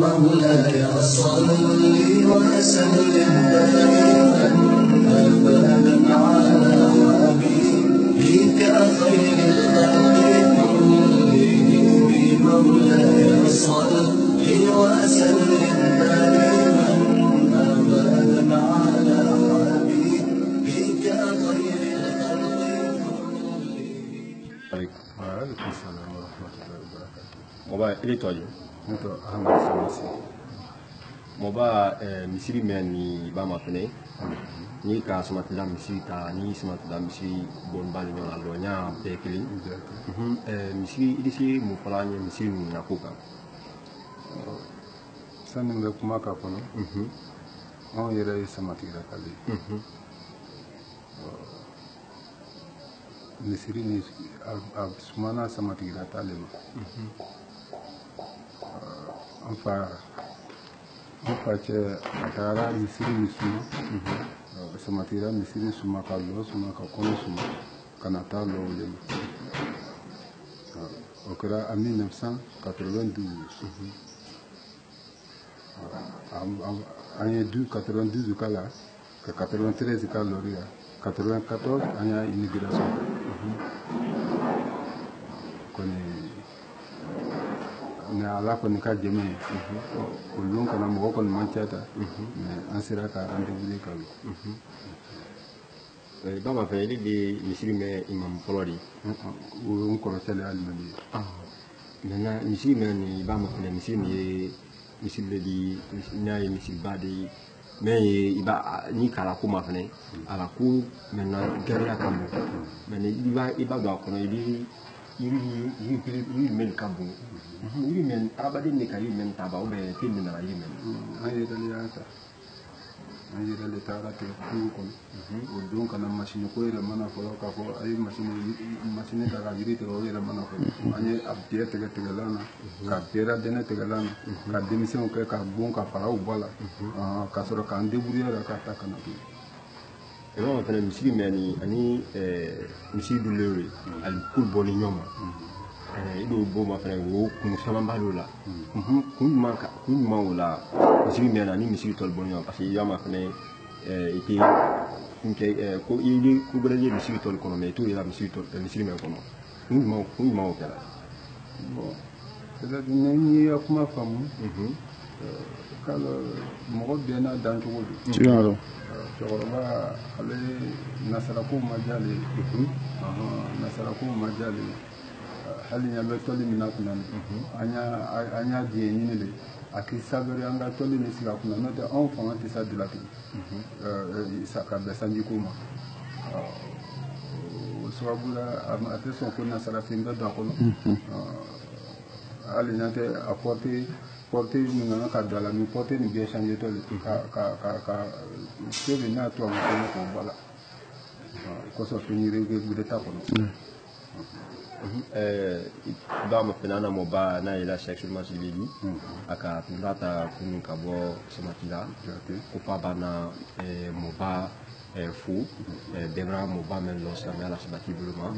مولاي صل وسلم دائما أبدا على حبيبك خير الخلق كلهم مولاي صل وسلم دائما أبدا على حبيبك خير الخلق كلهم. وعليكم السلام ورحمة الله وبركاته. Moba ile toyo. Nito Ahmad Samasi. Moba misiri men ni ba ma fene. Ni ka samatila misiri ta ni samatila misiri bon bali na lo nya be kili. Misiri ile si mu fala nya misiri ni na koka. Sani mbe kuma ka kono. On yere samatila kali. Misiri ni sumana samatila talema. Enfin ce atara misiri misuma samatira misiri suma ka lo suma ka kono suma kana ta lo le au kera en 1992 anya 92 kala ka 93 ka loria 94 anya immigration koni ne ala ko ni ka jeme ko lon kana mo ko man tiata mais ansira ka rendez-vous ka Baba fe ile de misiri me imam folori. on ko tele almani Maintenant misiri men ni ba ma fene misiri ni misiri le di nya ye misiri ba de mais iba ni kala ko ma fene ala ko maintenant garia kambo mais iba do ko no ibi yiri men kambo yiri men abade ne ka yiri men taba o be tin na yiri men ayi daliyata ayi dalita rate ku ko o don kana machine ko ira mana ko ka ko ayi machine ta ga yiri te o ira mana ko anye abdiye te lana ka pera dene te lana ka démission ko ka bon ka para o bala ka soro ka ndeburiya ka ta kana ki e ba fene misiri men ni ani misiri du lewe al kul boni nyoma ido bo ma fene wo kun sama balo la kun ma wala misiri men ani misiri tol boni nyoma parce que ya ma fene ite kunke ko ili ku bele misiri tol kono mais to ila misiri tol misiri men kono kun ma o kala bon c'est ni ya kuma famu kala mo bena dan to Tiaro. Cɛkɔrɔba ale nasarako ma jale nasarako ma jale hali ɲɛ bɛ tɔli min na kunna an y'a diɲɛ ɲini de a k'i sabari an ka tɔli min sigi a kunna n'o tɛ anw fanga tɛ sa dilatigi ka bɛn sanjiko ma o sababu la a tɛ sɔn ko nasarafin bɛ don a kɔnɔ hali ɲɛ tɛ a porte min kan ka don a la ni porte nin bɛɛ changé tɔ le ka sebe n'a to a ma k'o bala kɔsɔ fɛn yiri bɛ taa kɔnɔ ba ma fena na mo ba na ila sexuellement civili aka tundata kunu ka bo samatila ko pa bana mo ba fu debra mo ba men lo sa mela sabati buluma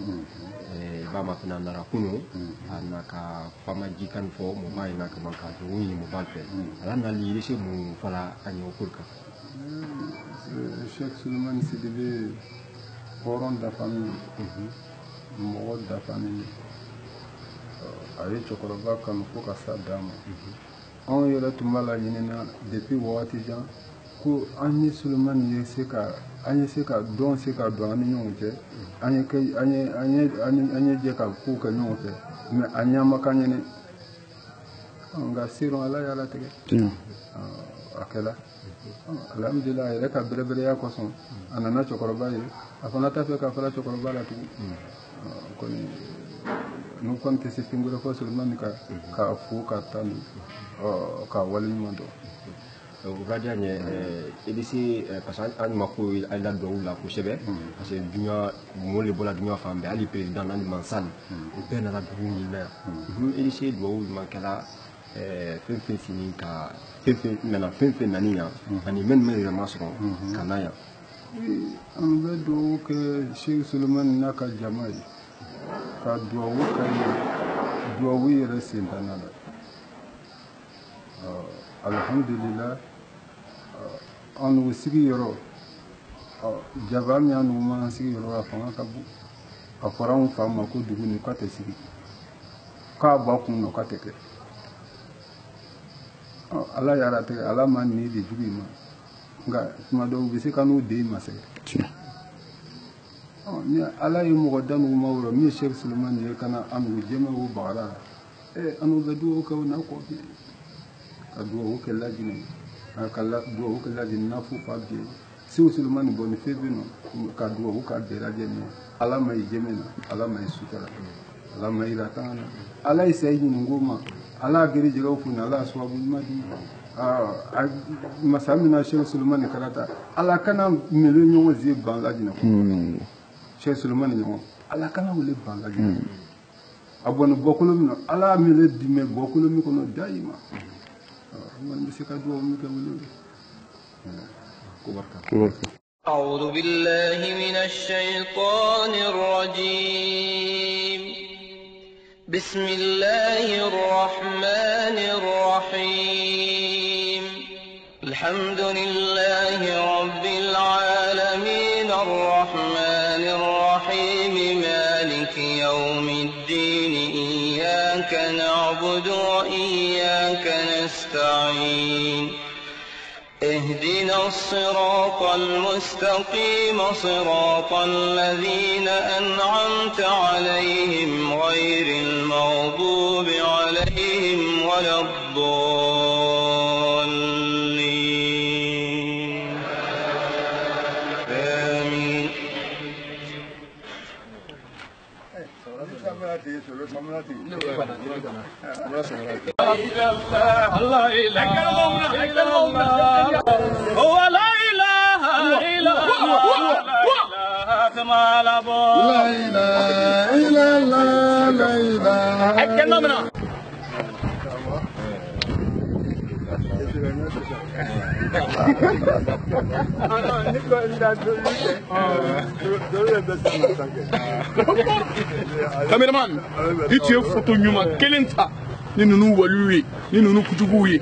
ba ma fena na kunu anaka fama jikan fo mo ba ina ka manka to wi mo ba pe ala na li se mo fala anyo kurka Cheikh Suleiman Sidibé coron da famille mɔgɔ dafa ni a ye cɛkɔrɔba kanu fo ka s'a dan ma anw yɛrɛ tun b'a la ɲinina depuis wagati jan ko an ni Sulemani ye se ka dɔn an ni ɲɔgɔn cɛ an ye jɛ ka kow kɛ ɲɔgɔn fɛ mais a ɲɛ ma k'an ɲɛnɛ nka seron ala y'a latigɛ a kɛla alhamdulillah a yɛrɛ ka bɛrɛbɛrɛya kosɔn a nana cɛkɔrɔba ye a fana t'a fɛ ka fara cɛkɔrɔba la tugun kɔni n'u kɔni tɛ se fɛn wɛrɛ fɔ Sulemani ka fo ka tanu ka wale ɲuman dɔn radio nye edisi parce que an ma ko ala do la ko sebe parce que dunya mo le bola dunya fambe ali président nan mansal o be na la dunya na edisi do ma kala fen sini ka fen na fen nani ya ani men me ma so kana ya an bɛ dugawu kɛ Cheikh Sulemani n'a ka jama ye ka duwawu ka ye duwawu yɛrɛ sentana la alhamdulillah an n'u sigiyɔrɔ jaba min an n'u ma sigiyɔrɔ a fanga ka bon a fɔra anw fa ma ko dugu nin k'a tɛ sigi k'a bɔ a kun na k'a tɛ kɛ ala y'a latigɛ ala ma nin de jugu ma nka tuma dɔw u bɛ se ka n'u den masakɛ ni ala ye mɔgɔ da nugu ma wɔrɔ min ye Sheikh Suleiman ye ka na a nugu jɛmɛ o bagara la an n'u bɛ duwawu kɛ o n'a kɔ bi ka duwawu kɛ lajinɛ ka duwawu kɛ lajinɛ n'a fɔ fa bi Sheikh Suleiman bɔ ni fɛn bɛ yen ka duwawu ka bɛɛ lajɛlen ala ma ye jɛmɛ na ala ma ye sutura ala ma yira tanga na ala ye sayi ɲininko ma ala y'a gɛrɛ jɛgɛw kun ala y'a sababu ɲuman di masa min na Sheikh Suleiman karata ala kana mele ɲɔgɔn zie ban lajinɛ kɔnɔ Sheikh Suleiman ɲɔgɔn ala kana wele ban lajinɛ a bɔnni bɔkolo min na ala y'a mele dimɛ bɔkolo min kɔnɔ dayima man bɛ se ka duwawu min kɛ wele ko barika. أعوذ بالله من الشيطان الرجيم بسم الله الرحمن الرحيم الحمد لله رب العالمين الرحمن الرحيم مالك يوم الدين إياك نعبد وإياك نستعين اهدنا الصراط المستقيم صراط الذين أنعمت عليهم غير المغضوب عليهم ولا الضالين آمين. الله إله إلا الله هو لا إله إلا الله لا إله إلا الله لا إله Cameraman, it's your photo. You must kill him. You know what you know what you do.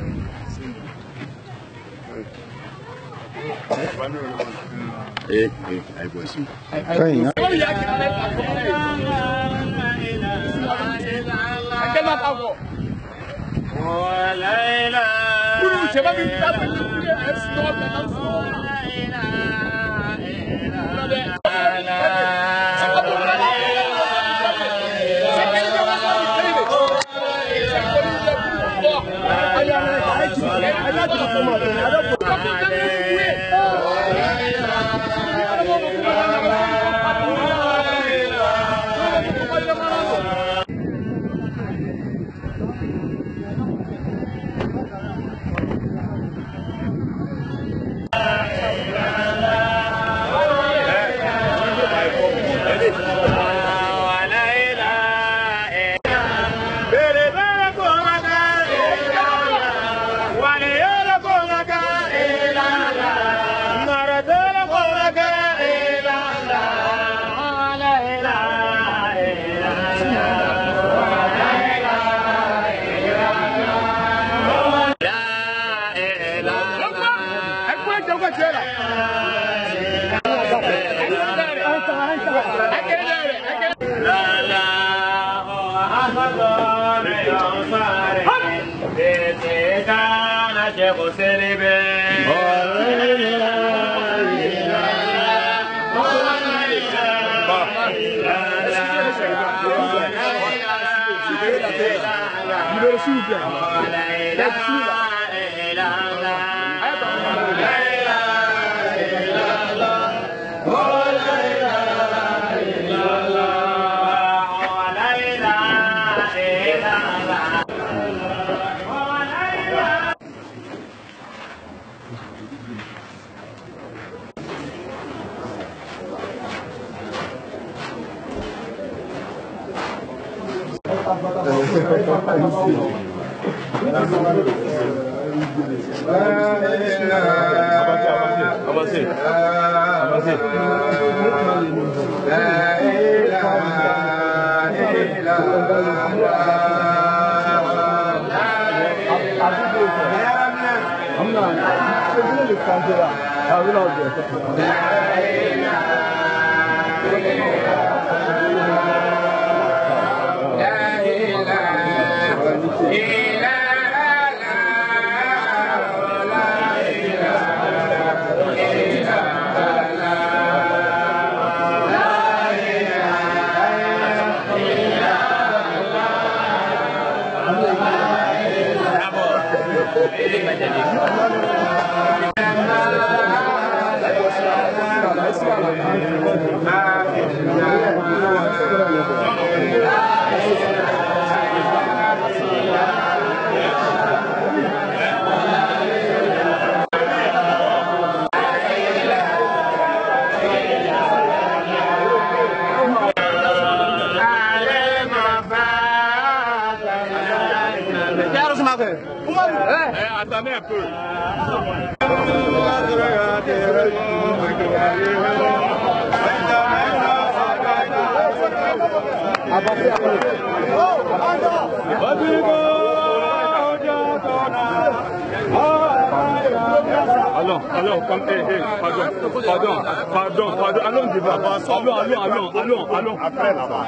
Avancez. Attendez un peu. Allons, comme pardon, allons devant, allons. Après là-bas.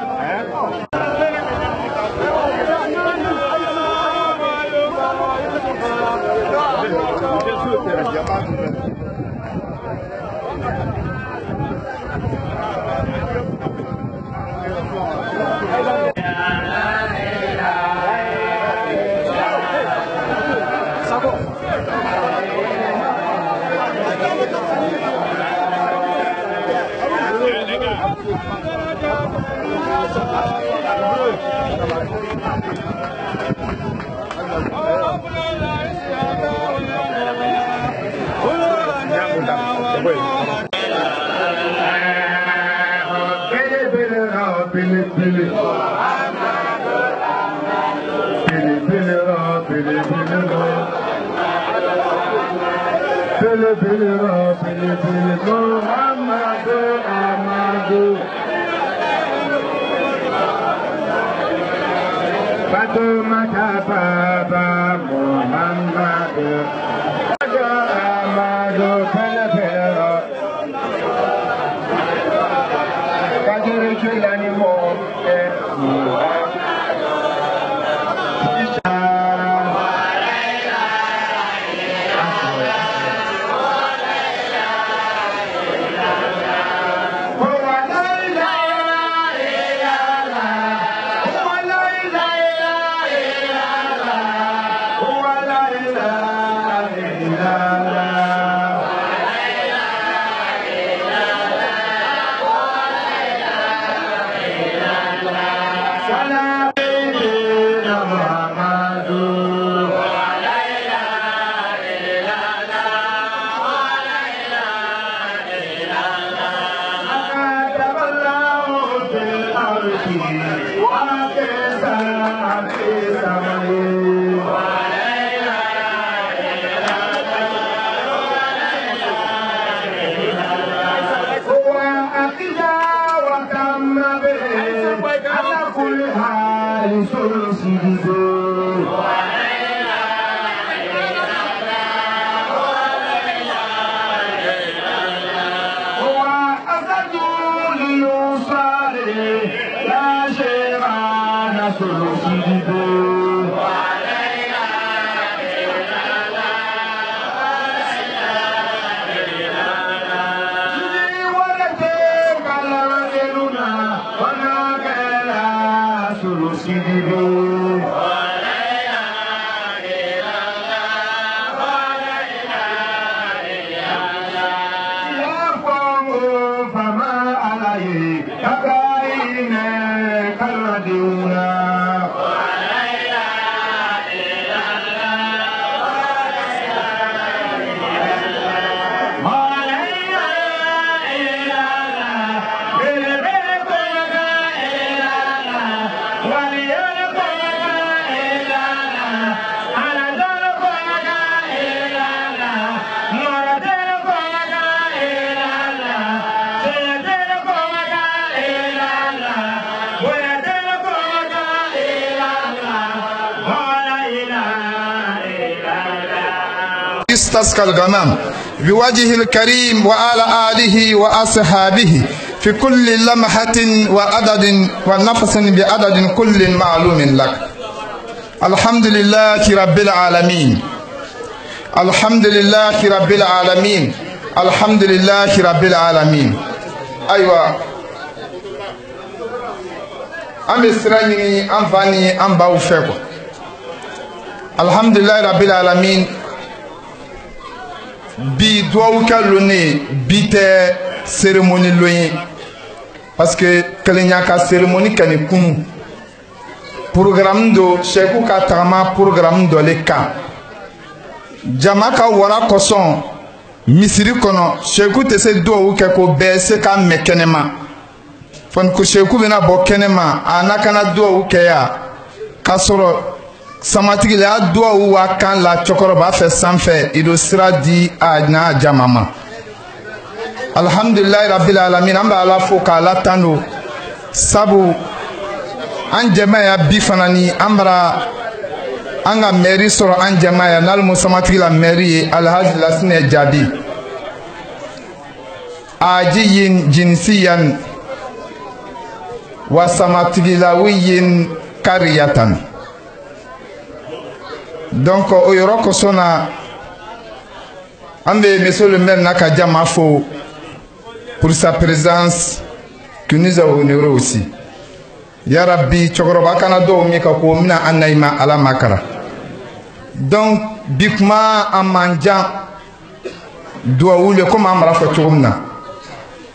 استسقى الغمام بوجه الكريم وعلى آله وأصحابه في كل لمحة وعدد ونفس بعدد كل معلوم لك. الحمد لله رب العالمين. الحمد لله رب العالمين. الحمد لله رب العالمين. أيوة أم إسرائيل أم فاني أم باوفيكو. الحمد لله رب العالمين. Bi duwawu ka lone bi tɛ cérémonie loye parce que kelenya ka cérémonie kani kunu programme do sheku ka tagama programme do le ka jama ka wara kosɔn misiri kɔnɔ sheku tɛ se duwawu kɛ ko bɛɛ se ka mɛ kɛnɛma fɔni ko sheku bɛna bɔ kɛnɛma a n'a kana duwawu kɛ ya k'a sɔrɔ samatigi la duwawu wa kan la cɛkɔrɔba fɛ sanfɛ ido sira di a n'a jama ma alhamdulilayi rabil alamin an bɛ ala fo k'ala tando sabu an jɛma ya bi fana ni an bara an ka mɛri sɔrɔ an jɛma ya n'ale mu samatigi la mɛri ye alhaji lasinɛ jaabi aji yin jinsiyan wa samatigilawi yin kariyatan. Donc au yɔrɔ kosɔn na an bɛ monsieur le maire n'a ka jama fo pour sa présence qui nous a honoré aussi. Ya Rabbi cɛkɔrɔba kana dɔw min ka ko mina an na i ma ala ma kara. Donc bi kuma a man jan duwawu le komi an mara fɔ cogo min na.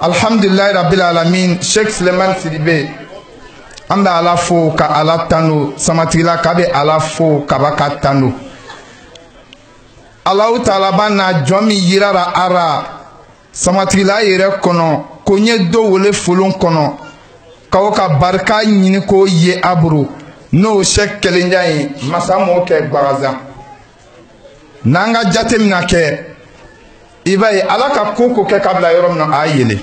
Alhamdulilayi rabil alamin Sheikh Suleiman Sidibe an bɛ ala fo ka ala tano samatigila k'a bɛ ala fo kaba ka tano alahu taala b'a na jɔn min yirara ara samatigila yɛrɛ kɔnɔ ko n ye dɔ wele folon kɔnɔ k'aw ka barika ɲini k'o ye a bolo n'o Sheikh kelenjan ye masa m'o kɛ gbagazan n'an ka jate mina kɛ i b'a ye ala ka ko ko kɛ k'a bila yɔrɔ min na a yɛlɛ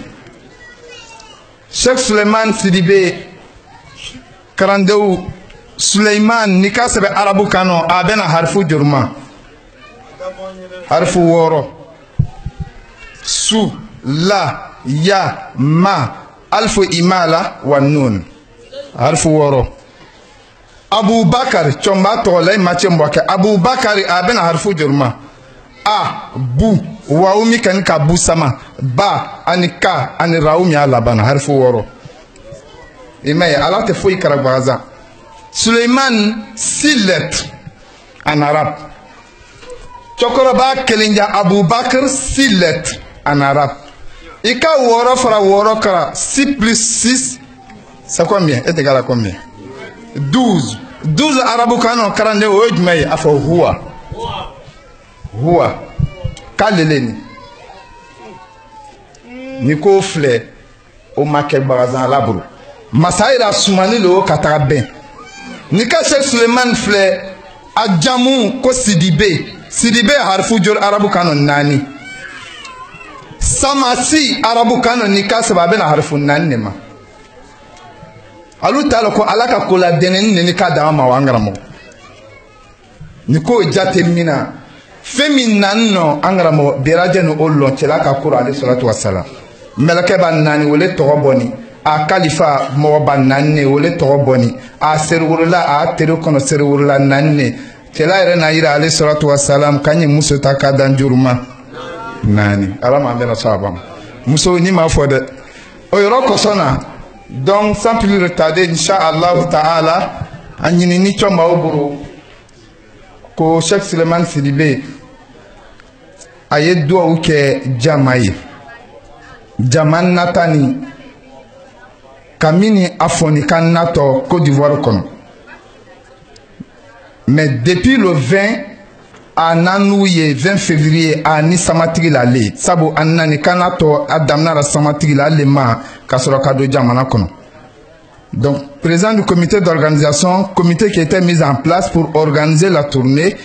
Sheikh Suleiman Sidibe karandew Suleiman ni ka sɛbɛ arabu kan nɔ a bɛna harifu juruma harifu 6 su la ya ma alifu imala wa nun harifu 6 Abubakar cɔnba tɔgɔ la i ma cɛ mbɔ kɛ Abubakar a bɛna harifu juruma a bu wawu mi kani ka bu sama ba ani ka ani rawu mi a labana harifu 6 mais Allah te foyi karagbaza Suleiman 6 lettres en arabe cɛkɔrɔba kelenja Abubakar 6 lettres en arabe i ka 6 fara 6 kara 6 plus 6 c'est combien est égal à combien 12 arabu kano karande o jumɛn ye a fɔ huwa k'alele ni ko filɛ o ma kɛ bagazan laburu masayira sumani lo ka taga bɛn ni ka Sheikh Suleiman filɛ a jamu ko Sidibe harifu jor arabu kano 4 Samasi arabu kano ni ka saba bɛna harifu 4 ne ma alu t'a la ko ala ka ko la dɛnɛni ni ka dama ma wa an karamɔgɔ ni ko jate min na fɛn min nani nɔ an karamɔgɔ bɛrajɛ ni o lɔn cɛla ka koro ale salatu wasala mɛlɛkɛ b'a 4 wele tɔgɔ bɔ ni a kalifa mɔgɔ ba 4 wele tɔgɔ bɔ ni a seriwurula a teri kɔnɔ seriwurula 4 cɛla yɛrɛ na yira ale salatu wasalam kan ye muso ta ka dan juruma 4 ala ma bɛna sɔn a ba ma muso ni ma fɔ dɛ o yɔrɔ kɔsɔn na donc sans plus retarder inshallah ta'ala a ɲinini cɔ maaw bolo ko Sheikh Suleiman Sidibe a ye duwawu kɛ jama ye jama nata ni kamini a fɔni ka natɔ Côte d'Ivoire kɔnɔ mais depuis le 20 a nanu ye 20 février a ni samatigi la le sabu a nani ka natɔ a daminara samatigi la ale ma ka sɔrɔ ka don jamana kɔnɔ donc président du comité d'organisation comité qui était mis en place pour organiser la tournée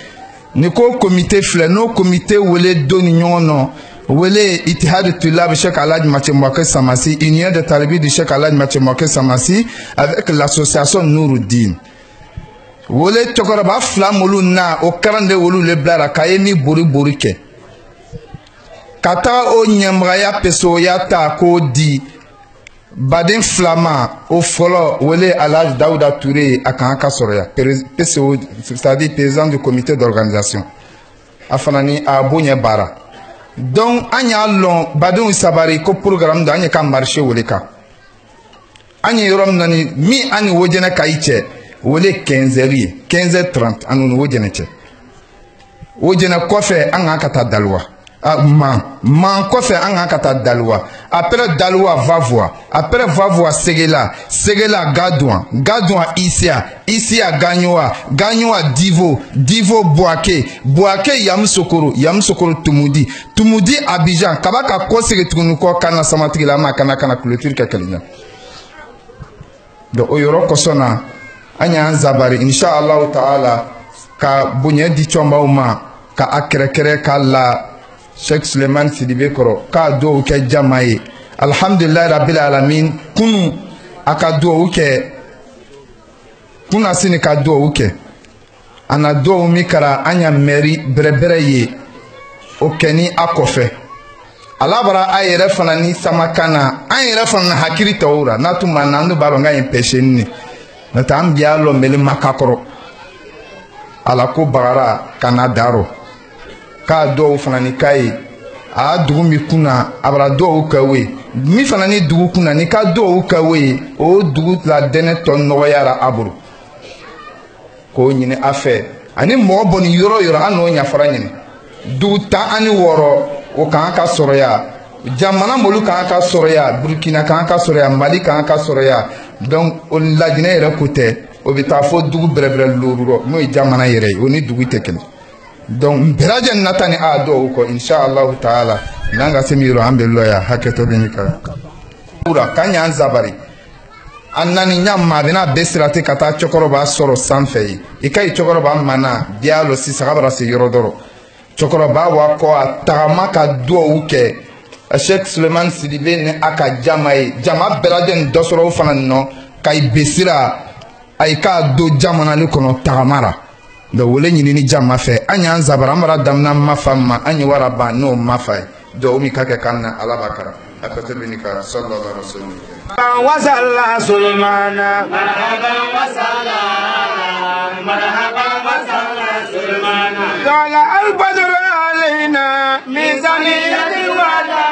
ni ko comité filɛ n'o comité wele don ni ɲɔgɔn nɔ wele Itihad Tulab Cheikh Alhaji Mathieu Mboké Samasi Union de Talibi du Cheikh Alhaji Mathieu Mboké Samasi avec l'association Nouruddin wele cɛkɔrɔba 2 molu na o karande wolu le bilara k'a ye ni bori kɛ kata o ɲɛmɔgɔya pesoya ta k'o di baden filama o fɔlɔ wele Alhaji Dawuda Ture a kan ka sɔrɔ ya PCO, c'est-à-dire président du comité d'organisation a fana ni a bonya baara donc an y'a lɔn badenw sabari ko programme do an ye ka marché wele kan an ye yɔrɔ min na ni min an ni Wojɛnɛ Kayi cɛ wele 15h ye 15h30 an ni Wojɛnɛ cɛ Wojɛnɛ kɔfɛ an ka taa Daluwa man kɔfɛ an ka taa Daluwa après Daluwa Vavoa après Vavoa Segela Gadouan Isia Gagnoa Divo Boaké Yamoussoukro Tumudi Abidjan kabaka kɔsege tuguni kɔ kana samatigila ma kana clôture kɛ kelen donc o yɔrɔ kɔsɔn na an y'an zabari inshallah taala ka bonya di cɔnbaw ma ka a kɛrɛkɛrɛ ka la Sheikh Suleiman Sidibe kɔrɔ k'a duwawu kɛ jama ye alhamdulilayi rabbil alamin kunu a ka duwawu kɛ kuna sini ka duwawu kɛ a na duwawu min kɛra an ya mɛri bɛrɛbɛrɛ ye o kɛ ni a kɔfɛ ala bara a yɛrɛ fana ni samakan na an yɛrɛ fana na hakili tɔw ra n'a tun ma na an dun b'a dɔn k'a ye pɛsɛ ni n'o tɛ an bi y'a lɔn mɛli maka kɔrɔ ala ko bagara ka na darɔ k'a dɔw fana ni k'a ye a dugu min kunna a bara dɔw kɛ o ye min fana ni dugu kunna ni ka dɔw kɛ o ye o dugu la dɛnɛ tɔ nɔgɔyara a bolo k'o ɲini a fɛ ani mɔgɔ bɔ ni yɔrɔ yɔrɔ an n'o ɲafara ɲini dugu 16 o kan ka sɔrɔ ya jamana molu kan ka sɔrɔ ya Burkina kan ka sɔrɔ ya Mali kan ka sɔrɔ ya donc o lajinɛ yɛrɛ ko tɛ o bɛ taa fo dugu bɛrɛbɛrɛ lorurɔ n'o ye jamana yɛrɛ ye o ni dugu tɛ kelen donc bɛrɛjɛ nata ni a dɔw kɔ inshallah taala n'an ka se mi yɔrɔ an bɛ lɔya hakɛtɔ bɛ ɲini ka kan y'an zabari an nani ɲa a bɛna bɛɛ sirate ka taa cɛkɔrɔba sɔrɔ sanfɛ ye i ka ye cɛkɔrɔba mana biya lɔ sisan a bara se yɔrɔ dɔrɔn cɛkɔrɔba wa kɔ a tagama ka duwawu kɛ Sheikh Suleiman Sidibe ni a ka jama ye jama bɛrɛjɛ ni dɔ sɔrɔ o fana nɔ ka i besira a yi k'a don jamanali kɔnɔ tagama ra donc wele ɲinini jama fɛ an y'an zabara an bara damina mafa ma an ye wara ban n'o mafa ye donc min ka kɛ kan na ala b'a kara a peut-être bɛ ni ka sallallahu alaihi wasallam wasalla Sulemana marhaban wasalla Sulemana qala al-badru alayna min zaniyati wala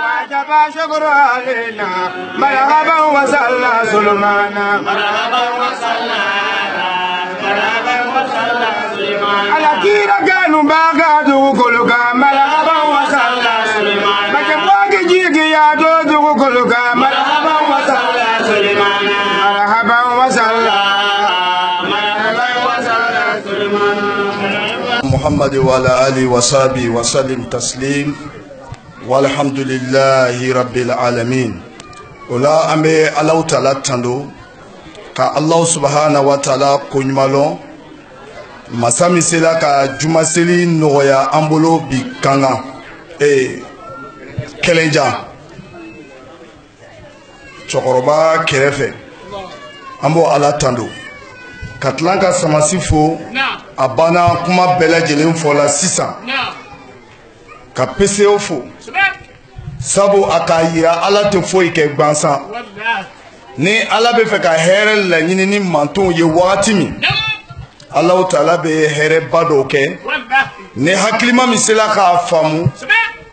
wajaba shukru alayna marhaban wasalla Sulemana marhaban wasalla ala kira ganu bagadu kuluka marhaban wasalla Sulemana bakabagi jigi ya do kuluka marhaban wasalla Sulemana marhaban wasalla Sulemana Muhammad wa ala alihi wa sahbihi wa sallim taslim walhamdulillahi rabbil alamin ola ambe Allah ta'ala tando ka Allah subhanahu wa ta'ala kunymalon masami sela ka jumaseli nɔgɔya an bolo bi kanga kelenjan cɛkɔrɔba kɛrɛfɛ an b'o ala tando ka tila ka samasi fo a banna kuma bɛɛ lajɛlen fɔla sisan ka PCO fo sabu a k'a yira ala tɛ foyi kɛ gansan ni ala bɛ fɛ ka hɛrɛ laɲini ni mantonw ye wagati min Allah Ta'ala bɛ hɛrɛba dɔw kɛ ni hakilima min sela k'a faamu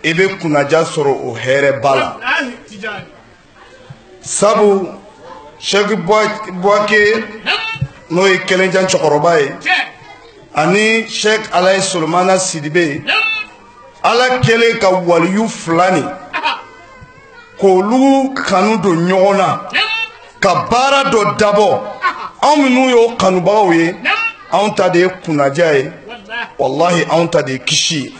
i bɛ kunnaja sɔrɔ o hɛrɛba la sabu Sheikh Boaké n'o ye kelenjan cɛkɔrɔba ye ani Sheikh Alaji Sulemana Sidibe ala kɛlen ka waliyu fila ni k'olu kanu don ɲɔgɔn na ka baara dɔ dabɔ anw minnu y'o kanubagaw ye anw ta de ye kunnaja ye wallahi anw ta de ye kisi ye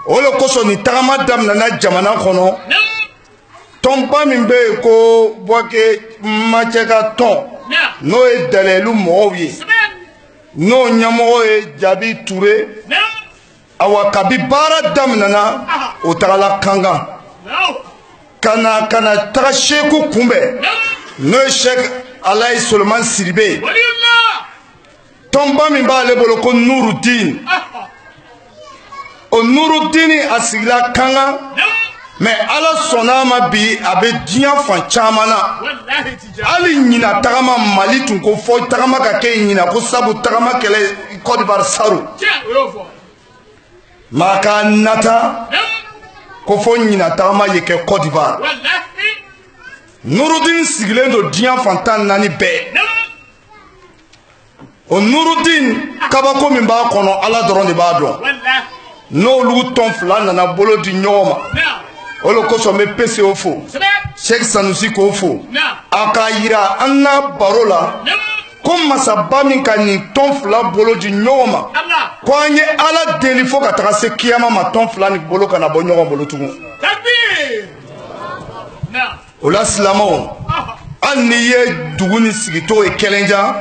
o le kosɔn ni tagama daminɛna jamana kɔnɔ tɔnba min bɛ yen ko Boaké macɛ ka tɔn n'o ye dalilu mɔgɔw ye n'o ɲɛmɔgɔ ye Jabi Ture awa kabi baara daminɛna o tagala kankan kana taga Seku kunbɛn n'o ye Sheikh Alaji Sulemana Sidibe tɔnba min b'ale bolo ko Nurudin o Nurudini a sigila Kanga mais ala sɔnna ma bi a bɛ diɲɛ fan caman na hali ɲina tagama Mali tun ko fɔ tagama ka kɛ ɲina ko sabu tagama kɛlɛ Côte d'Ivoire saru maa ka nata ko fɔ ɲina tagama ye kɛ Côte d'Ivoire Nurudini sigilen don diɲɛ fan 14 bɛɛ o Nurudini kabako min b'a kɔnɔ ala dɔrɔn de b'a dɔn n'olu tɔn fila nana bolo di ɲɔgɔn ma olu kosɔn bɛ PCO fo Sheikh Sanusi k'o fo a ka yira an na baro la ko masaba min ka nin tɔn fila bolo di ɲɔgɔn ma ko an ye ala deli fo ka taga se kiyama ma tɔn fila ni bolo kana bɔ ɲɔgɔn bolo tugun o la silamɛw hali n'i ye dugu ni sigitɔ ye kɛlɛnjan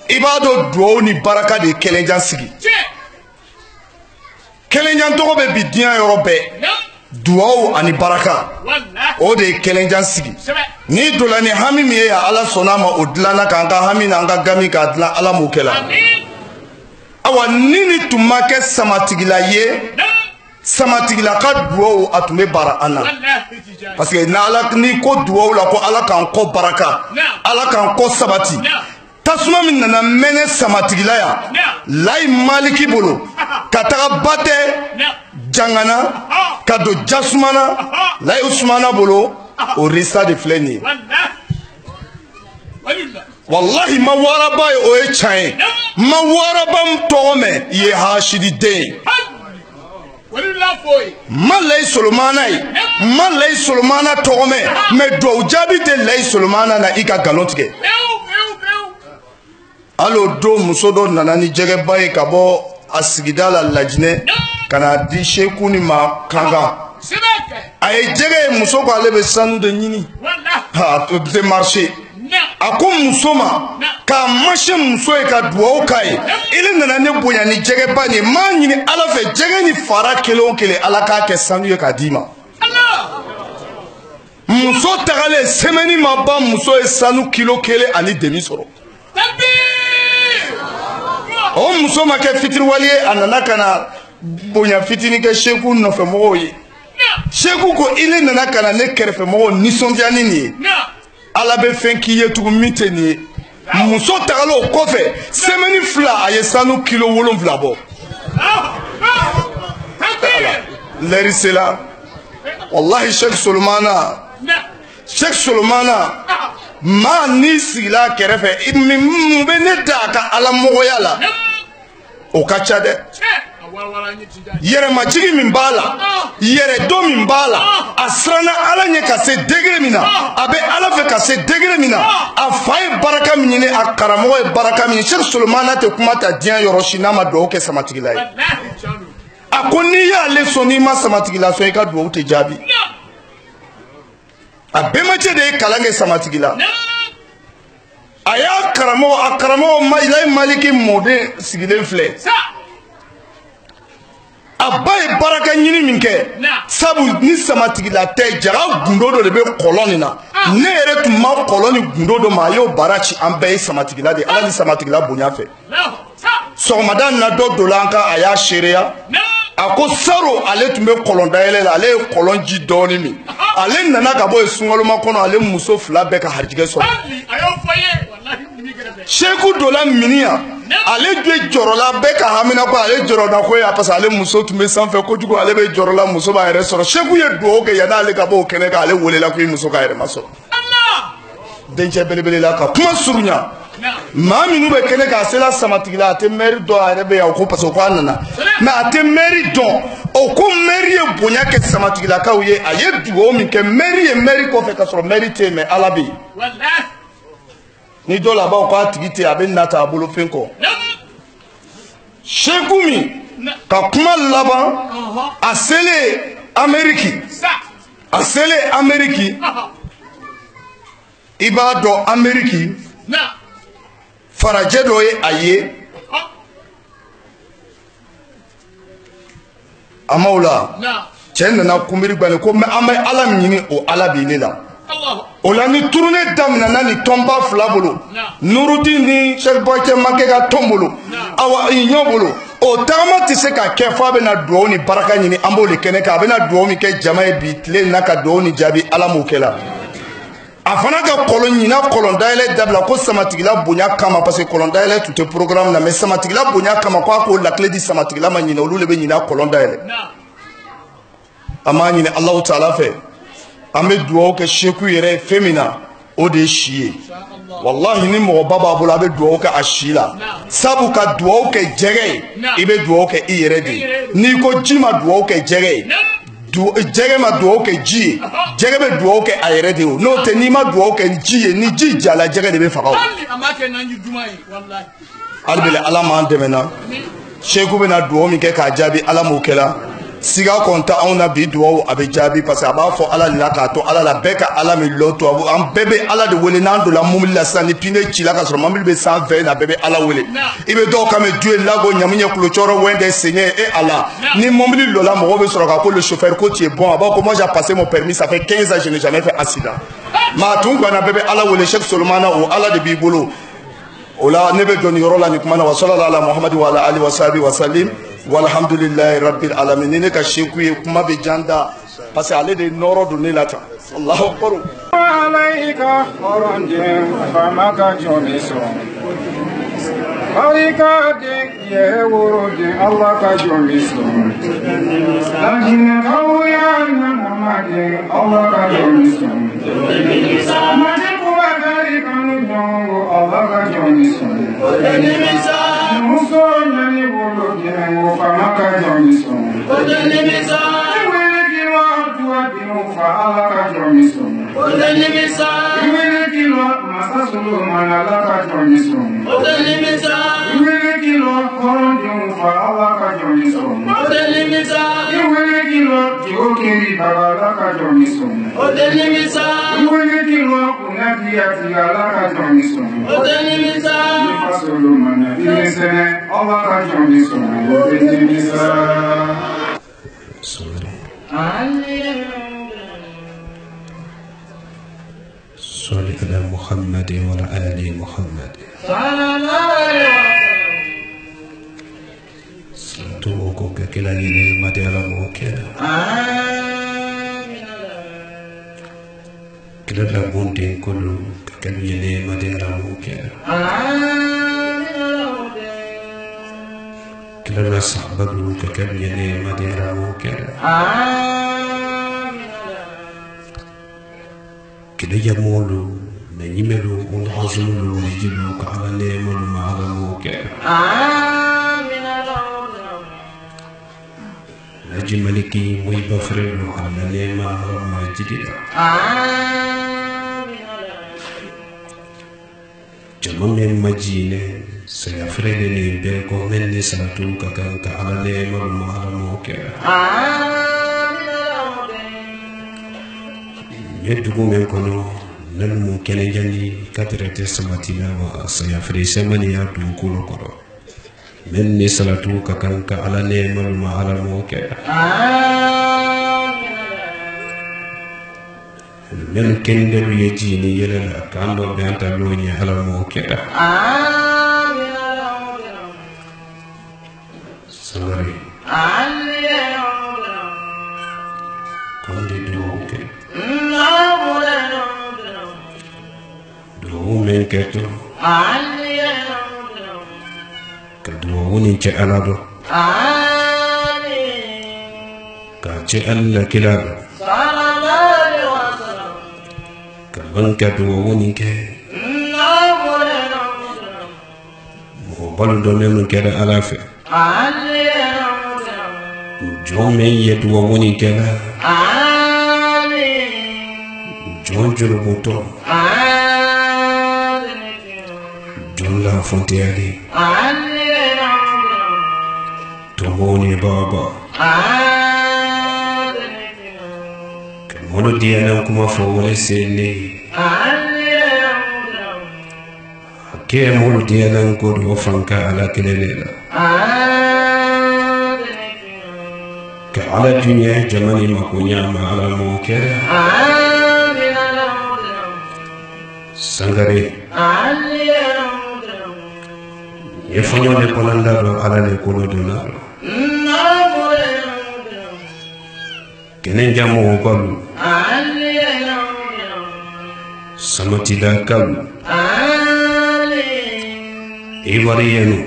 i b'a dɔn duwawu ni baraka de ye kɛlɛnjan sigi kɛlɛnjan tɔgɔ bɛ bi diɲɛ yɔrɔ bɛɛ duwawu ani baraka o de ye kɛlɛnjan sigi ni dola ni hami min ye ya ala sɔnna ma o dilanna k'an ka hami n'an ka gami k'a dilan ala m'o kɛla awa ni ni tun ma kɛ samatigila ye samatigila ka duwawu a tun bɛ bara an na parce que ni ko duwawu la ko ala k'an kɔ baraka ala k'an kɔ sabati tasuma min nana mɛnɛ samatigila ya layi maliki bolo ka taga batɛ jangana ka don jasumana layi usmana bolo o risa de filɛ nin ye wallahi ma waraba ye o ye tiɲɛ ye ma waraba tɔgɔ mɛn i ye Hashidi den ye ma layi solomana ye ma layi solomana tɔgɔ mɛn mais duwawu jaabi tɛ layi solomana na i ka nkalon tigɛ alo do muso dɔ nana ni jɛgɛba ye ka bɔ a sigida la Lajinɛ ka na di Seku ni ma Kanga a ye jɛgɛ ye muso ko ale bɛ sanu de ɲini ha o tɛ marché a ko muso ma k'a marché muso ye ka duwawu k'a ye ile nana ne bonya ni jɛgɛba nin ye m'a ɲini ala fɛ jɛgɛ ni fara kelen o kelen ala k'a kɛ sanu ye k'a d'i ma muso tagalen semaine ma ban muso ye sanu kilo 1 ani demi sɔrɔ o muso ma kɛ fitiriwale ye a nana ka na bonya fitini kɛ Seku nɔfɛ mɔgɔw ye Seku ko ile nana ka na ne kɛrɛfɛ mɔgɔw nisɔndiya ni nin ye ala bɛ fɛn k'i ye tugun min tɛ nin ye muso tagala o kɔfɛ semaine 2 a ye sanu kilo 7 bɔ lɛri sela wallahi Sheikh Solomana maa n'i sigila kɛrɛfɛ mun bɛ ne da a ka ala mɔgɔya la o ka ca dɛ yɛrɛmajigi min b'a la yɛrɛdɔn min b'a la a siranna ala ɲɛ ka se degré min na a bɛ ala fɛ ka se degré min na a fa ye baraka min ɲini a karamɔgɔ ye baraka min Sheikh Solomana tɛ kuma ta diɲɛ yɔrɔ si n'a ma duwawu kɛ samatigila ye a ko n'i y'ale sɔn n'i ma samatigila sɔn i ka duwawu tɛ jaabi a bɛnbacɛ de ye kalan kɛ samatigila a y'a karamɔgɔ layi maliki mɔden sigilen filɛ a ba ye baraka ɲini min kɛ sabu ni samatigila tɛ jaga gundo dɔ de bɛ kɔlɔn nin na ne yɛrɛ tun ma kɔlɔn ni gundo dɔ ma a y'o baara ci an bɛɛ ye samatigila de ala ni samatigila bonya fɛ sɔgɔmada na dɔ dola an kan a y'a seereya a ko saro ale tun bɛ kɔlɔn dayɛlɛ la ale ye kɔlɔn ji dɔɔni min ale nana ka bɔ yen sungaloma kɔnɔ ale muso 2 bɛɛ ka harijigɛ sɔrɔ Seku dola miniya ale bɛ jɔrɔla bɛɛ ka hamina ko ale jɔrɔla ko ya parce que ale muso tun bɛ sanfɛ kojugu ale bɛ jɔrɔla muso b'a yɛrɛ sɔrɔ Seku ye duwawu kɛ yanni ale ka bɔ o kɛnɛ kan ale welela ko i muso ka yɛrɛma sɔrɔ dencɛ belebele la ka kuma surunya maa minnu bɛ kɛnɛ kan a sela samatigila a tɛ mairie dɔn a yɛrɛ bɛ yan o ko parce que ko a nana mais a tɛ mairie dɔn o ko mairie ye bonya kɛ samatigilakaw ye a ye duwawu min kɛ mairie ye mairie kɔfɛ ka sɔrɔ mairie tɛ yen mais ala bɛ yen ni dɔ laban ko a tigi tɛ yen a bɛ nata a bolo fɛn kɔ Seku min ka kuma laban a selen Amérique i b'a dɔn Amérique farajɛ dɔ ye a ye a ma o la cɛ nana kunbiri gbani ko an bɛ ala min ɲini o ala b'i ne la o la ni turunen daminɛna ni tɔnba 2 bolo Nurudini ni Cheikh Bakɛ Makɛ ka tɔn bolo awa i ɲɔ bolo o tagama tɛ se ka kɛ fo a bɛna duwawu ni baraka ɲini an b'o de kɛnɛ kan a bɛna duwawu min kɛ jama ye bi tile in na ka duwawu ni jaabi ala m'o kɛ la a fana ka kɔlɔn ɲina kɔlɔn dayɛlɛ dabila ko samatigila bonya kama parce que kɔlɔn dayɛlɛ tun tɛ programme na mais samatigila bonya kama ko a k'o lakile di samatigila ma ɲina olu de bɛ ɲina kɔlɔn dayɛlɛ an b'a ɲini alahu taala fɛ an bɛ duwawu kɛ seku yɛrɛ ye fɛn min na o de ye si ye wallahi ni mɔgɔba b'a bolo a bɛ duwawu kɛ a si la sabu ka duwawu kɛ jɛgɛ ye i bɛ duwawu kɛ i yɛrɛ de ye n'i ko ji ma duwawu kɛ jɛgɛ ye jɛgɛ ma duwawu kɛ ji ye jɛgɛ bɛ duwawu kɛ a yɛrɛ de ye n'o tɛ n'i ma duwawu kɛ ji ye ni ji jala jɛgɛ de bɛ faga o hali bi ala m'an dɛmɛ na seku bɛna duwawu min kɛ k'a jaabi ala m'o kɛ la siga kɔnta anw na bi duwawu a bɛ jaabi parce que a b'a fɔ ala de la k'a to ala la bɛɛ ka ala min lɔ to an bɛɛ bɛ ala de wele n'an donna mobili la sisan ni pine cila ka sɔrɔ mobili bɛ sanfɛ na bɛɛ bɛ ala wele i bɛ dɔw kan mɛ Dieu est là ko ɲamuɲɛ kulocɔrɔ wɛn des seigneurs et Allah ni mobili lɔla mɔgɔw bɛ sɔrɔ ka ko le chauffeur ko tu es bon a b'a ko moi j'ai passé mon permis ça fait 15 ans je n'ai jamais fait accident maa tun ganna bɛɛ bɛ ala wele Cheikh Solomana o ala de b'i bolo o la ne bɛ dɔnni yɔrɔ la nin kuma na wa sallallahu ala Muhammad wa ala alihi wa sahbihi wa sallim walhamdulillahi rabbil alamin ni ne ka seku ye kuma bɛ jan da parce que ale de nɔrɔ don ne la tan Allahu akbar alayka hɔrɔnjɛ fama ka jɔn bɛ sɔn alayka de ye woroden Allah ka jɔn bɛ sɔn lajinɛkaw y'a ɲanamaden Allah ka jɔn bɛ sɔn malibuwa dari kanu jɔn ko Allah ka jɔn bɛ sɔn muso ɲani woroden ko fama ka jɔn bɛ sɔn Allah ka jɔn bɛ sɔn i wele k'i lɔ masa Solomana Allah ka jɔn bɛ sɔn i wele k'i lɔ hɔrɔndenw fa Allah ka jɔn bɛ sɔn i wele k'i lɔ Jogo Keri Baba Allah ka jɔn bɛ sɔn i wele k'i lɔ Kunatiyati Allah ka jɔn bɛ sɔn i fa Solomana i bɛ sɛnɛ Allah ka jɔn bɛ sɔn o tɛ nimisa. صل على محمد وعلى آل محمد صلتوك كلا يلي مدير موكلا كلا لبوندين كله كلا يلي مدير موكلا كلا نصحبه كلا يلي مدير موكلا كده يمولو نيملو ونحزملو نجيبلو كعلى مولو معلمو كده آمين نجي ملكي موي بفرلو على معلم جديد آمين جمال مجينة سيفرلني بيكو مني سلطو كعلى مولو معلمو كده يدعو من كنو نلمو كنجاني كاترة سماتنا وسيفري سمني يدعو كل كرو مني سلطو كانك على نعم المعلم وكذا من كندر يجيني يلا كانوا بينتلوني على موكذا سوري كندي دوك من كتو كدووني كألادو كأجعل كلاب كبن كدووني ك مقبل دون كلا ألاف جوم يدووني كلا جون جربوتو جملة فنتيالي تموني بابا كمونو ديانا كما فولي سيني كي مونو ديانا كود وفنكا على كليلة كعلى الدنيا جمالي مكونيا ما على الموكرة سنغري ye fonyo le konanda do ala le kono donalo kenen jamu ko samatila kalu iwariyanu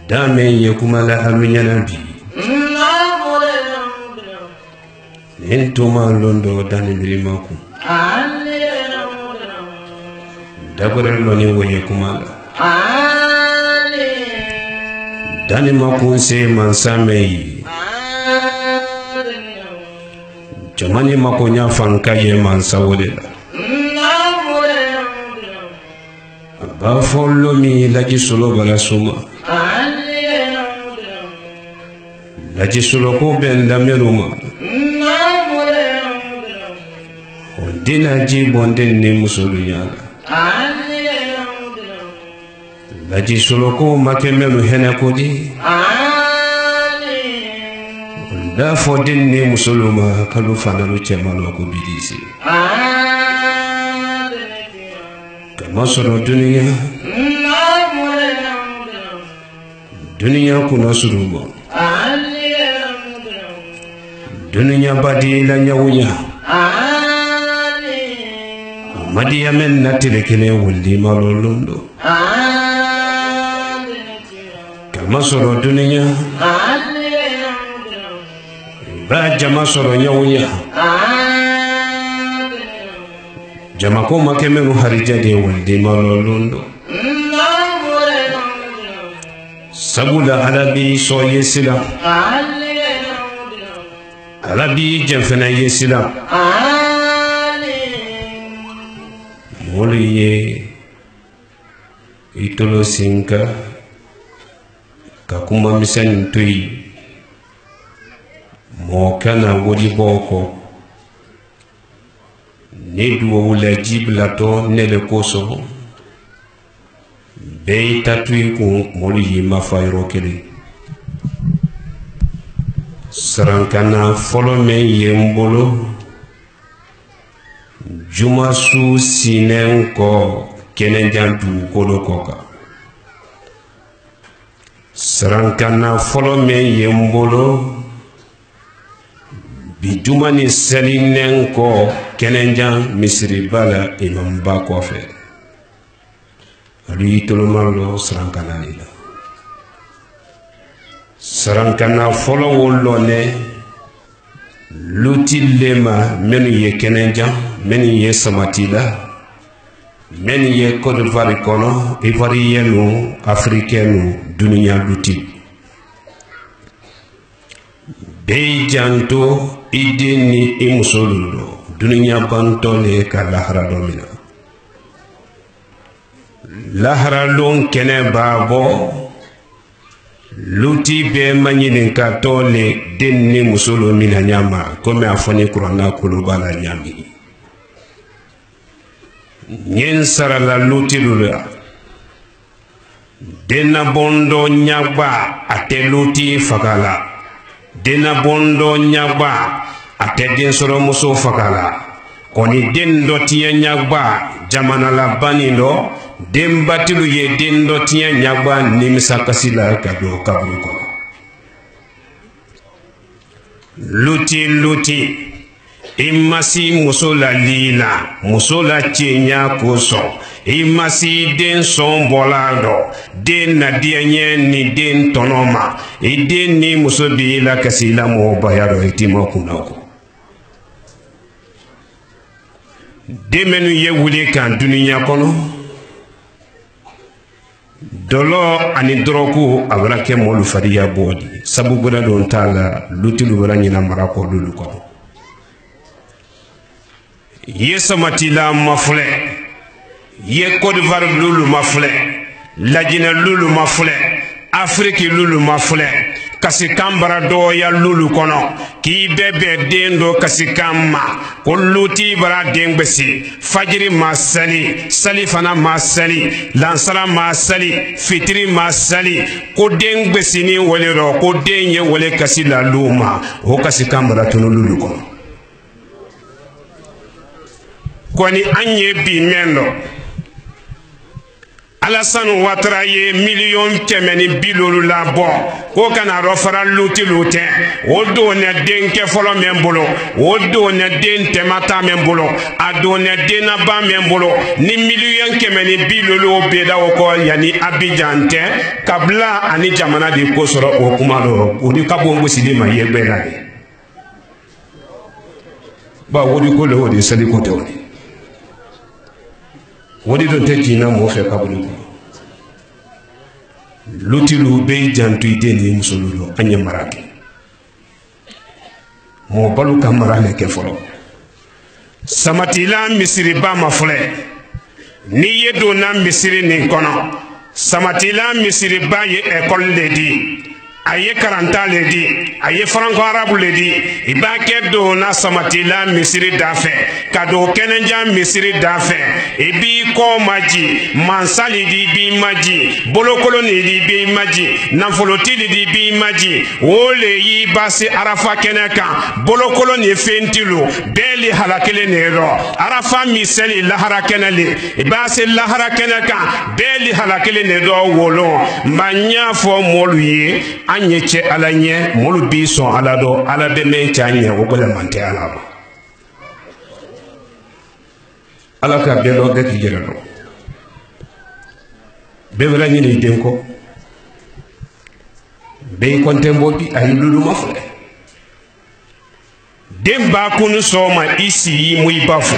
dame ye kumala alunya nabi entuma londo dani birimaku dabare loni woye kumala dani makun se mansamei jamani makonya fanka ye mansawodela ba follow mi laji solo bala suma laji solo ko ben dameruma dina ji bonden ni musulu yala laji solo ko makemelu hena ko di da fodin ni musuluma kalu fanalu chemalo ko bidisi kama soro duniya kuna surubo duniya badi la nyawunya madiya men natile kene wuldi malolondo kama soro duniya ba jama soro nyawunya jama ko makemenu harija de wuldi malolondo sabula alabi so yesila alabi jamfana yesila moliye itolo sinka kakuma misan tui mo kana wodi boko ne duwo wula jibla to nele koso be tatui ku moliye mafayro kele sarankana folo men yembolo juma su sinen ko kenen jantu kolo koka sarankana folo men yembolo bi juma ni selinen ko kenen jan misri bala imam ba ko fe ali tolomalo sarankana ila sarankana folo wolone luti lema menu ye kenen jan menu ye samatila menu ye Côte d'Ivoire kono ivoirienne africaine dunia luti bejanto ideni imusolulo dunia bantole ka lahara domina lahara lon kene babo luti be manyinin ka tole denni musolo mina nyama kome afoni kurana kulubala nyami nyen sarala luti lula denna bondo nyagba ate luti fakala denna bondo nyagba ate den soro muso fakala koni den do tiya nyagba jamana la banindo den batilu ye den do tiya nyagba nimisa kasila kado kabru ko luti imasi musola lila musola chenya koso imasi den son bolando den na dienye ni den tonoma den ni musobi la kasila mo bayaro itimo kunako demenu ye wuli kan duniya kono dolo ani droku abra ke molu fadiya bodi sabu goda don tala lutilu wala nyina marako lulu kono Yesa matila mafle ye Côte d'Ivoire lulu mafle lajina lulu mafle Afrique lulu mafle kasi kambara do ya lulu kono ki bebe dendo kasi kamma ko luti bara dengbesi fajiri masali salifana masali lansara masali fitri masali ko dengbesi ni wole ro ko denye wole kasi la luma o kasi kambara tunu lulu kono kwani anye bi mendo Alassane Ouattara ye million kɛmɛ bilolu la bɔ ko kana rɔfara lutilu tɛ o don ne denkɛ fɔlɔ min bolo o don ne den tɛmata min bolo a don ne denaba min bolo ni million kɛmɛ bilolu bɛda o kɔ yanni Abidjan tɛ kabila ani jamana de ko sɔrɔ o kuma dɔ o ni ka bon gosili ma ye bɛɛ la de ba wodi ko le wodi sali ko tɛ wodi wodi don tɛ jina mo fɛ kabulu lutilu be jantu ide ni musululo anye marake mo balu kamara le ke folo samatila misiri ba mafle ni yedo na misiri ni kono samatila misiri ba ye école le di aye karanta le di aye franco arabu le di ibake do na samatila misiri dafe kado kenenja misiri dafe ebi ko maji mansali di bi maji bolokolo ni di bi maji nanfoloti di bi maji wole yi basi arafa keneka bolokolo ni fentilu beli halakele ne ro arafa miseli lahara kenele ibasi lahara keneka beli halakele ne do wolo manya fo moluye anye che ala nye molu bi son ala do ala be me chanye o ko le mante ala ala ka be do gati jere do be wala ni ni denko be konte mbobi ay lulu mafle demba kunu soma isi muy bafu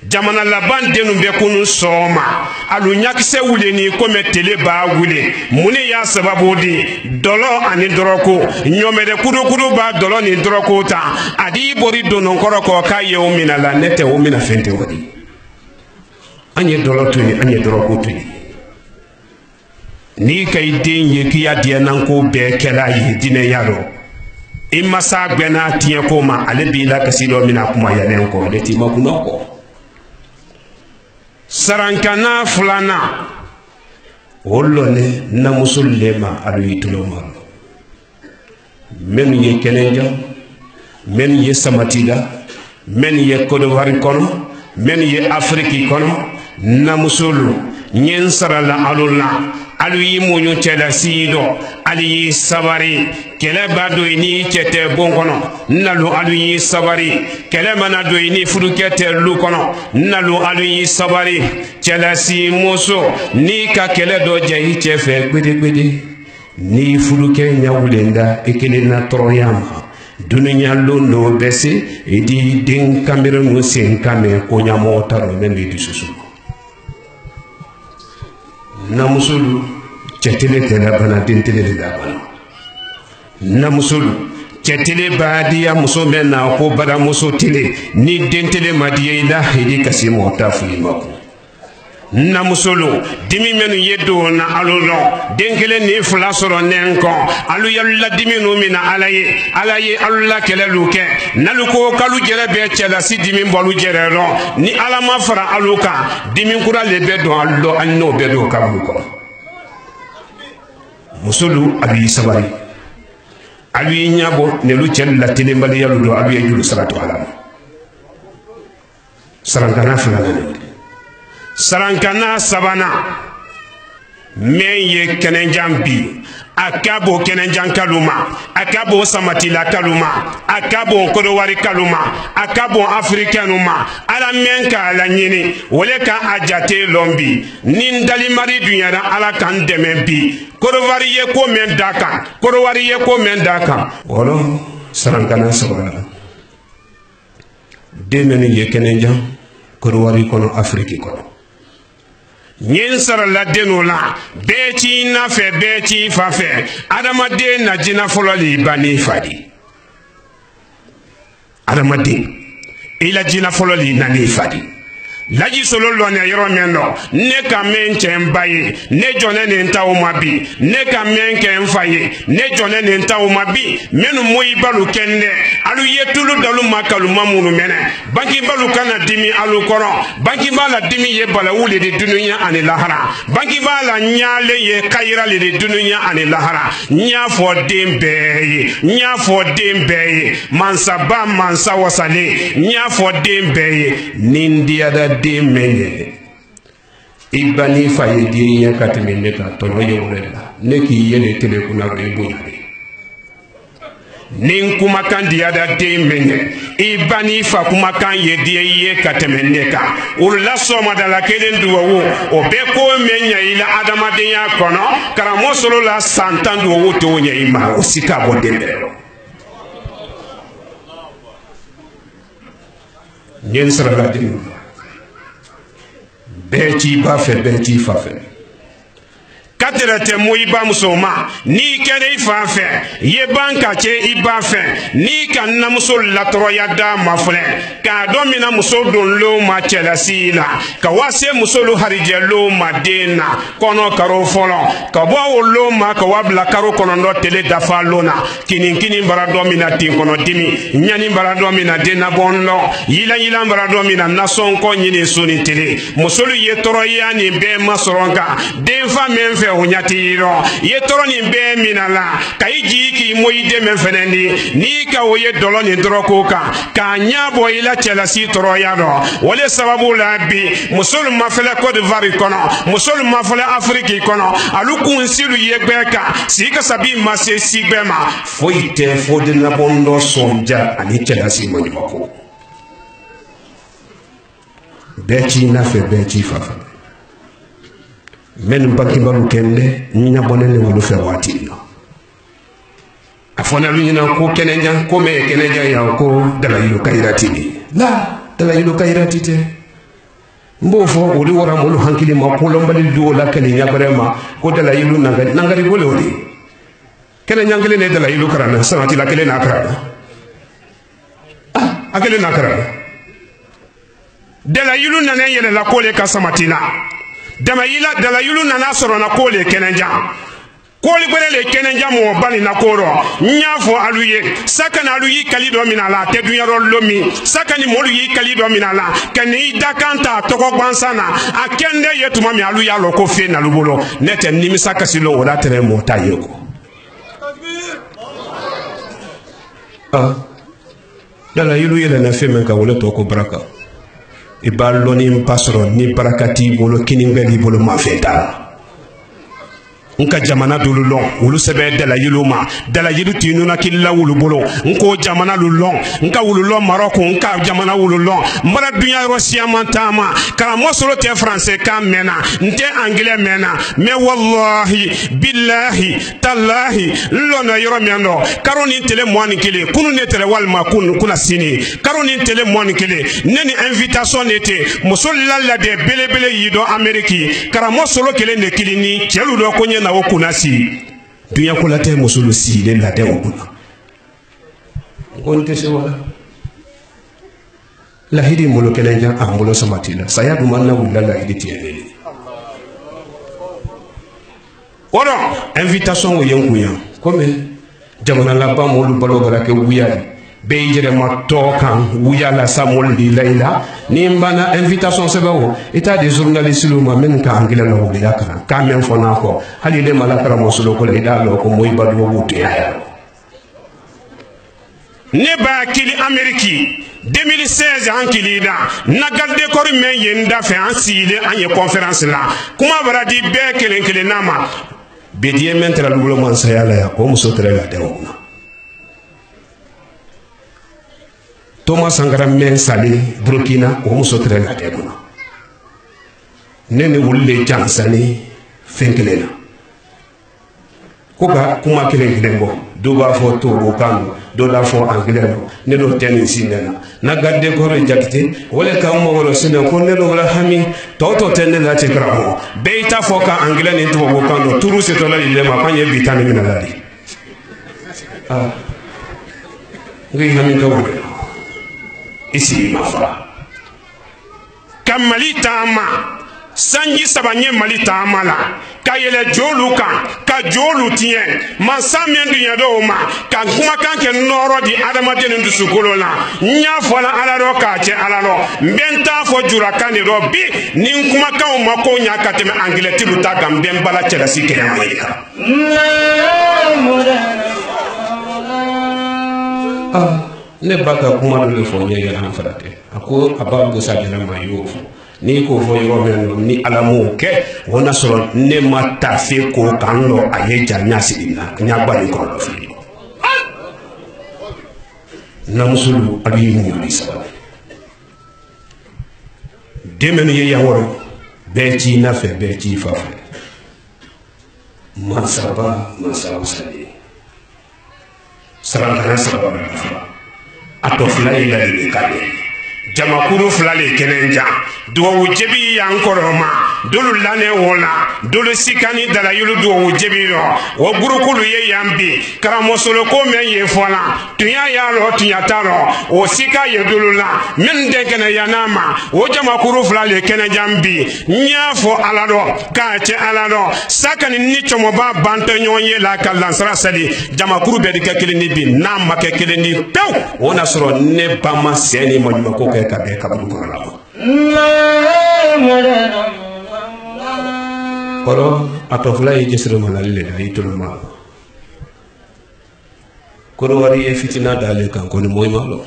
jamana laban denu be kunu soma alu nyakise wule ni kome tele ba wule muni ya sababu di dolo ani doroko nyomede kudu ba dolo ni doroko ta adi bori dono koroko ka ye o mina la nete o mina fente wadi anye dolo tuni anye doroko tuni ni kay denye ki ya die nan ko be kela yi dine yaro imasa gbena tiye ko ma ale bi la kasido mina kuma ya len ko de ti makuno ko sarankana fulana wolone na musullema alu ituloma men ye kenenja men ye samatida men ye kodowari kono men ye afriki kono na musulu nyen sarala alula alu yi munyu chela sido ali sabari kele bado ini chete bon kono nalu alu yi sabari kele mana do ini furukete lu kono nalu alu yi sabari chela si moso ni ka kele do jayi chefe gbede ni furuke nyawulenda ekele na toroyama dunya londo bese edi den kamera no sen kame ko nyamo taro membe di susu na musulu cetele tela bana dentele de dabana na musulu cetele badia muso mena ko bara muso tele ni dentele madiye ila hidi kasimo tafu imako na musulu dimi menu yedo na alulo denkele ni fula soro nenko alu yalla dimi no mina alaye alulla kele luke naluko kalu jere be chela si dimi bolu jere ro ni alama fara aluka dimi kura lebe do allo anno be do kabuko musulu abi sabari abi nyabo ne lu cel la tele mbali yalu do abi julu salatu ala sarangana fulana sarankana sabana men ye kenenjan bi akabo kenenjan kaluma akabo samatila kaluma akabo kodowari kaluma akabo afrikanuma ala men ka ala nyini wole ka ajate lombi nin dali mari dunyara ala kan deme bi kodowari ye ko men daka kodowari ye ko men daka wolo sarankana sabana demeni ye kenenjan kodowari kono afriki kono nyen sara la deno la beti na fe beti fa fe adama de na jina folo li bani fadi adama de ila jina folo li na ni fadi laji solo lo ne yoro meno ne ka men chen baye ne jone ne nta o mabi ne ka men ken faye ne jone ne nta o mabi menu moyi balu kende alu yetulu dalu makalu mamunu mene banki balu kana dimi alu koro banki bala dimi ye bala wule de dununya ani lahara banki bala nyale ye kayira le de dununya ani lahara nya fo dembe mansa ba mansa wasale nya fo dembe nindia da demene ibani fa ye di nya kateme ne ka tono ye wala ne ki yele tele kuna rebu nin kuma kan diya da den menye ibani fa kuma kan ye die ye kateme ne ka ulla soma da la kelen duwo o be ko menya ila adama den ya kono karamo solo la santan duwo to nya ima o sika bo dembelo nyen sara la dinu beti ba fe beti fa fe katerete mo iba musoma ni kere ifafe ye banka che ibafe ni kanna muso latro ya da mafle ka domina muso don lo ma chelasila ka wase muso lo harije lo madena kono karo folo ka bo lo ma ka wabla karo kono ndo tele dafa lona kinin bara domina tin kono dimi nyani bara domina dena bonlo yila bara domina nason ko nyini suni tele muso lo ye toro ya ni be masoronka den fa menfe hunyatiro ye toro ni be minala kaiji ki moide men fenendi ni ka oye dolo ni droko ka nyabo ila chelasi toro ya do wale sababu la bi musul mafala Côte d'Ivoire kono musul mafala Afrique kono aluku nsilu yegbeka sika sabi mase sigbema foite fode na bondo sonja ani chelasi monimako bechi na fe bechi fafa men banki balu kende nya bonene wolu fe watino afona lu nyina ko kenenja ko me kenenja ya ko dala yilo kairatini la dala yilo kairatite mbofo woli wora molu hankili ma ko lombali do la kali nya barema ko dala yilo nangari gole wodi kenenja ngale ne dala yilo karana sanati la kele na karana akele na karana dala yilo nane yele la kole ka samatina dala yulu nana soro na kole kenenja koli gwele kenenja mo bani na koro nyafo aluye saka na aluyi kalido minala te dunyaro lomi saka ni molu yi kalido minala kani dakanta toko gbansana akende yetuma mi aluya loko fe na lubolo nete nimi saka silo wala tere mota yeko dala yulu yele na fe men ka wala toko baraka ibalo ni mpasoro ni barakati bolo kiningeli bolo mafeta nka jamana dululon wulu sebe dala yiluma dala yilu tinuna killa wulu bolo nko jamana lulon nka wululon maroko nka jamana wululon mara dunya rosia mantama kala mosoro te français ka mena nte anglais mena me wallahi billahi tallahi lono yoro mendo karoni tele mwani kile kunu ne tele walma kuna sini karoni tele mwani kile neni invitation ete musolla la de belebele yido ameriki kara mosoro kile ne kilini chelu do konye na wokunasi dunya kulate musulu si le la de wokuna ngonte se wala la hidi molo kelenja amulo samatila saya dumanna wala la hidi tiene oro invitation wo yenkuya comme jamana la ba molu balo barake wuyali beijere ma tokan wuyala samol di layla nimbana invitation sebawo eta des journalistes lu ma men ka angila no bi yakara ka men fona ko hali le malakara mosulo ko le dalo ko moy badu wutu ya ne ba kili ameriki 2016 hankili da na garde kor men yenda fe ansile anye conférence la kuma baradi be kelen nama be die men tra lu man sayala ya ko muso tra la de wona Thomas Sankara men sali Burkina o muso tere la debuna nene wulle jansani fenkelena koka kuma kilengo do ba fo to bo kan do la fo anglero ne do teni sinena na gadde ko re jakite wala ka mo wala sinen ko ne do wala hami to tenne la te kramo beita fo ka anglero ni to bo kan do turu se to la ile ma panye bitani mina ladi ngi hami ko isi mafra kamali tama sanji sabanye mali tama la kayele jolu kan ka jolu tien masamien dunya do ma ka kuma kan ke noro di adama den ndu sukolo la nya fola ala ro ka che ala ro mbenta fo jura kan ro bi ni kuma kan ma ko nya ka teme anglais tilu ta gam ben bala che la sike ya malika ne baka kuma do le fo nye ya han fadate ako abago sa jana mayo ni ko fo yoro men ni alamu ke wona soro ne mata fe ko kanlo aye janya sidina nya gbani ko do fi na musulu abi ni sabab demen ye yaworo beti na fe beti fa fe masaba sali sarangana sababa ato fila ila ni kale jamakuru fila le kenenja duwo jebi yankoroma dolu lane wola dolu sikani dala yulu duwo jebi ro wo gurukulu ye yambi karamosolo ko men ye fola tunya ya ro tunya taro o sika ye dolu la men de kene yanama wo jamakuru fila le kenenja mbi nyafo alado ka che alado sakani ni chomo ba bante nyonye la kalansara sali jamakuru be de kekele ni bi na makekele ni pew wona soro ne bama seni mo nyako ke ka be ka bu ko la koro atofla yi jesro malale ay tulma koro wari e fitina dale kan ko ni moy malo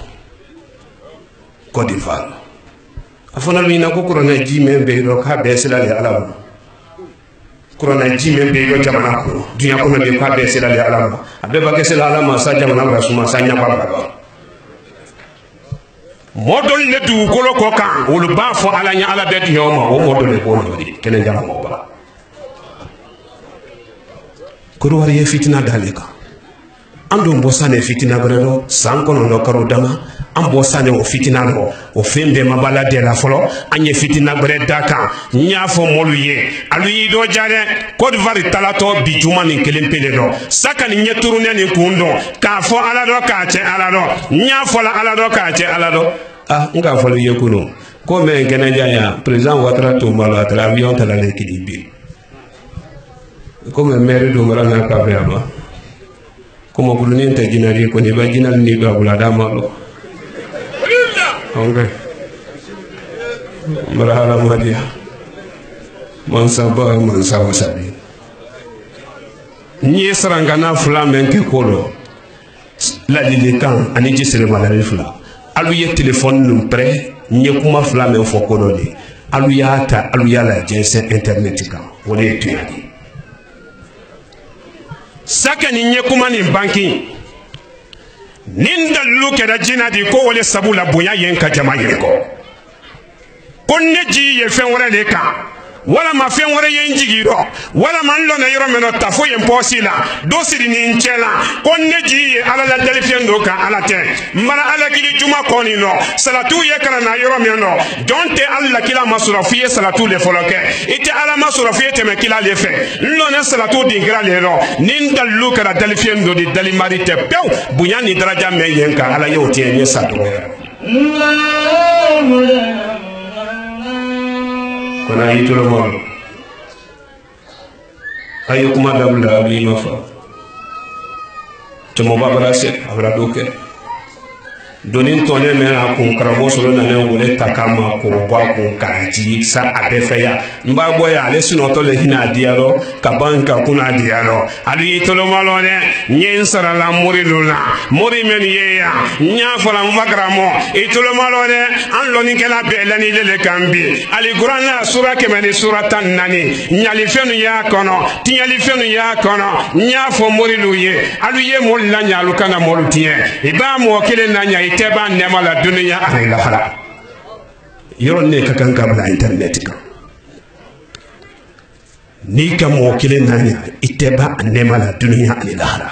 ko di fal afana lu ina ko korona jime be ro ka be selale alam korona jime be ro jamana ko dunya ko be ka be selale alam abe ba ke selale alam sa jamana ba suma sa nya ba modol le du kolo ko kan wol ba fo ala nya ala bet yoma o modol le ko no di kenen jam mo ba ko do wari fitina daleka ando mbosane fitina brelo sankono no karo dama ambosane o fitina no o fembe mabala de la folo anye fitina bre daka nya fo moluye aluyi do jare ko vari talato bi juma ni kelempele do saka ni nyeturune ni kundo ka fo ala do ka che ala do nya fo la ala do ka che ala do nga fo ye kuno ko men kena jaya president Ouattara to malo atra avion tala le kilibi ko men mere do mara na ka ba ko mo bulu ni te jinari ko ni ba jinal ni ba bula da malo okay mara madia man saba sabi ni sarangana flamen ke kolo la dilikan ani jisere malari fla alu ye téléphone num prêt nye kuma flamen fo kono ni alu ya ta alu ya la jense internet kan wala ye tuyadi saka ni nye kuma ni banki ninda luke da jina di ko wale sabula bunya yen ka jama yen ko ne ji ye fen wala le ka wala ma fen wala yen jigiro wala man lo na yoro meno tafo yen posila do siri ni nchela ko ne ji ye ala la delfien do ka ala te mara ala kili juma ko ni no salatu ye kala na yoro meno donte alla kila masura fiye salatu le foloke ite ala masura fiye te me kila le fe lo na salatu di gra le ro ninda luka da delfien do di dalimari te pew bunya ni daraja me yen ka ala yo te nye sadu kona yitulo molo ayo kuma dabla abi mafa to mo babara se abra doke donin tone me akun karamo solo na ne wole takama ko ba ko kanji sa abefeya mba boya ale sino to le hina diaro ka banka kuna diaro ali yitulo molo ne nyen sara la muri luna muri men yeya nya fala mbagramo yitulo molo ne an lo ni kala be lani le kambi ali qur'ana sura kemeni suratan nani nyali fenu ya kono tinyali fenu ya kono nya fo muri luye ali ye mo la nyalu kana mo lutie iba mo kele na nya iteba nema la dunia ani la hala yoro ne ka kan kabla internet ka ni ka mo kele nanya iteba nema la dunia ani la hala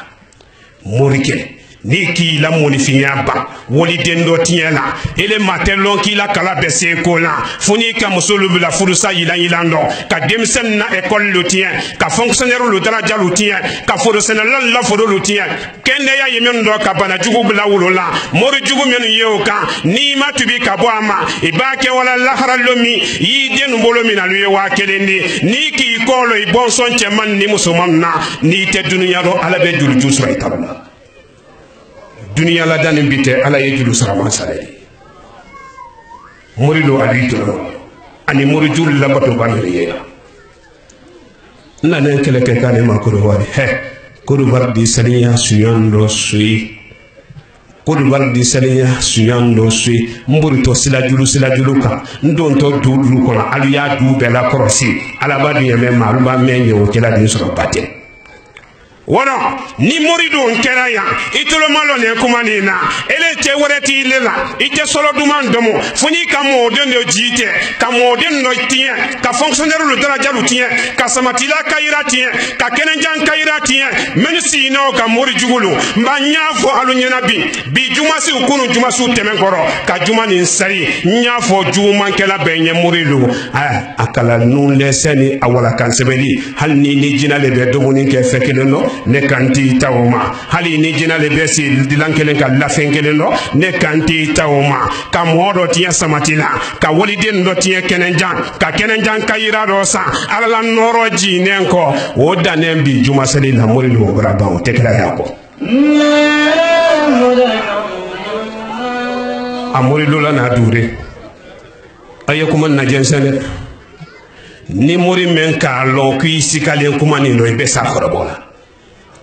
morike ni ki la moni finyaba woli dendo tiela ele matelon ki la kala bese kola funi ka musulu bila furusa yilando ka demsen na école lutien ka fonctionnaire lu daraja lutien ka furusa na la furu lutien kende ya yemen do ka bana jugu bila wulola mori jugu men yewka ni matubi ka boama ibake wala lahara lomi yidenu bolomi na luye wa kelendi ni ki kolo ibonson cheman ni musulman na ni te dunya do ala be julu jusra itabla dunia la danin bite ala ye julu sarama sare murido alitu ani murijul labato banriye na ne kele ke kane makuru wari he kuru bardi saniya suyando sui Côte d'Ivoire di Saliya suyan do sui mburito sila julu ka ndon to du kono alu ya du bela korosi ala ba du yeme maluma menye o kela din so batte wala ni morido nkera ya itolo malo ne kumani na ele che woreti lela ite solo duman domo funi ka mo de jite ka mo de no tien ka fonctionnaire le daraja lu tien ka samatila kayira tien ka kenenjan kayira tien mensi no ka mori jugulu mbanya fo alu nyena bi juma si ukunu juma su temen koro ka juma ni sari nya fo juma kela benye morido akala nun leseni awala kan sebeli hal ni jina le be domoni ke fekele no ne kanti tawma hali ni jina le besi dilankelen ka lafenkelen no ne kanti tawma ka modo tiya samatila ka woliden do tiya kenenjan kayira do sa ala noro ji nenko o danem bi juma sali la mori do graba o tekla yako amori lola na dure ayekuma na jensene ni mori men ka lo ki sikale kuma ni no be sa khorobola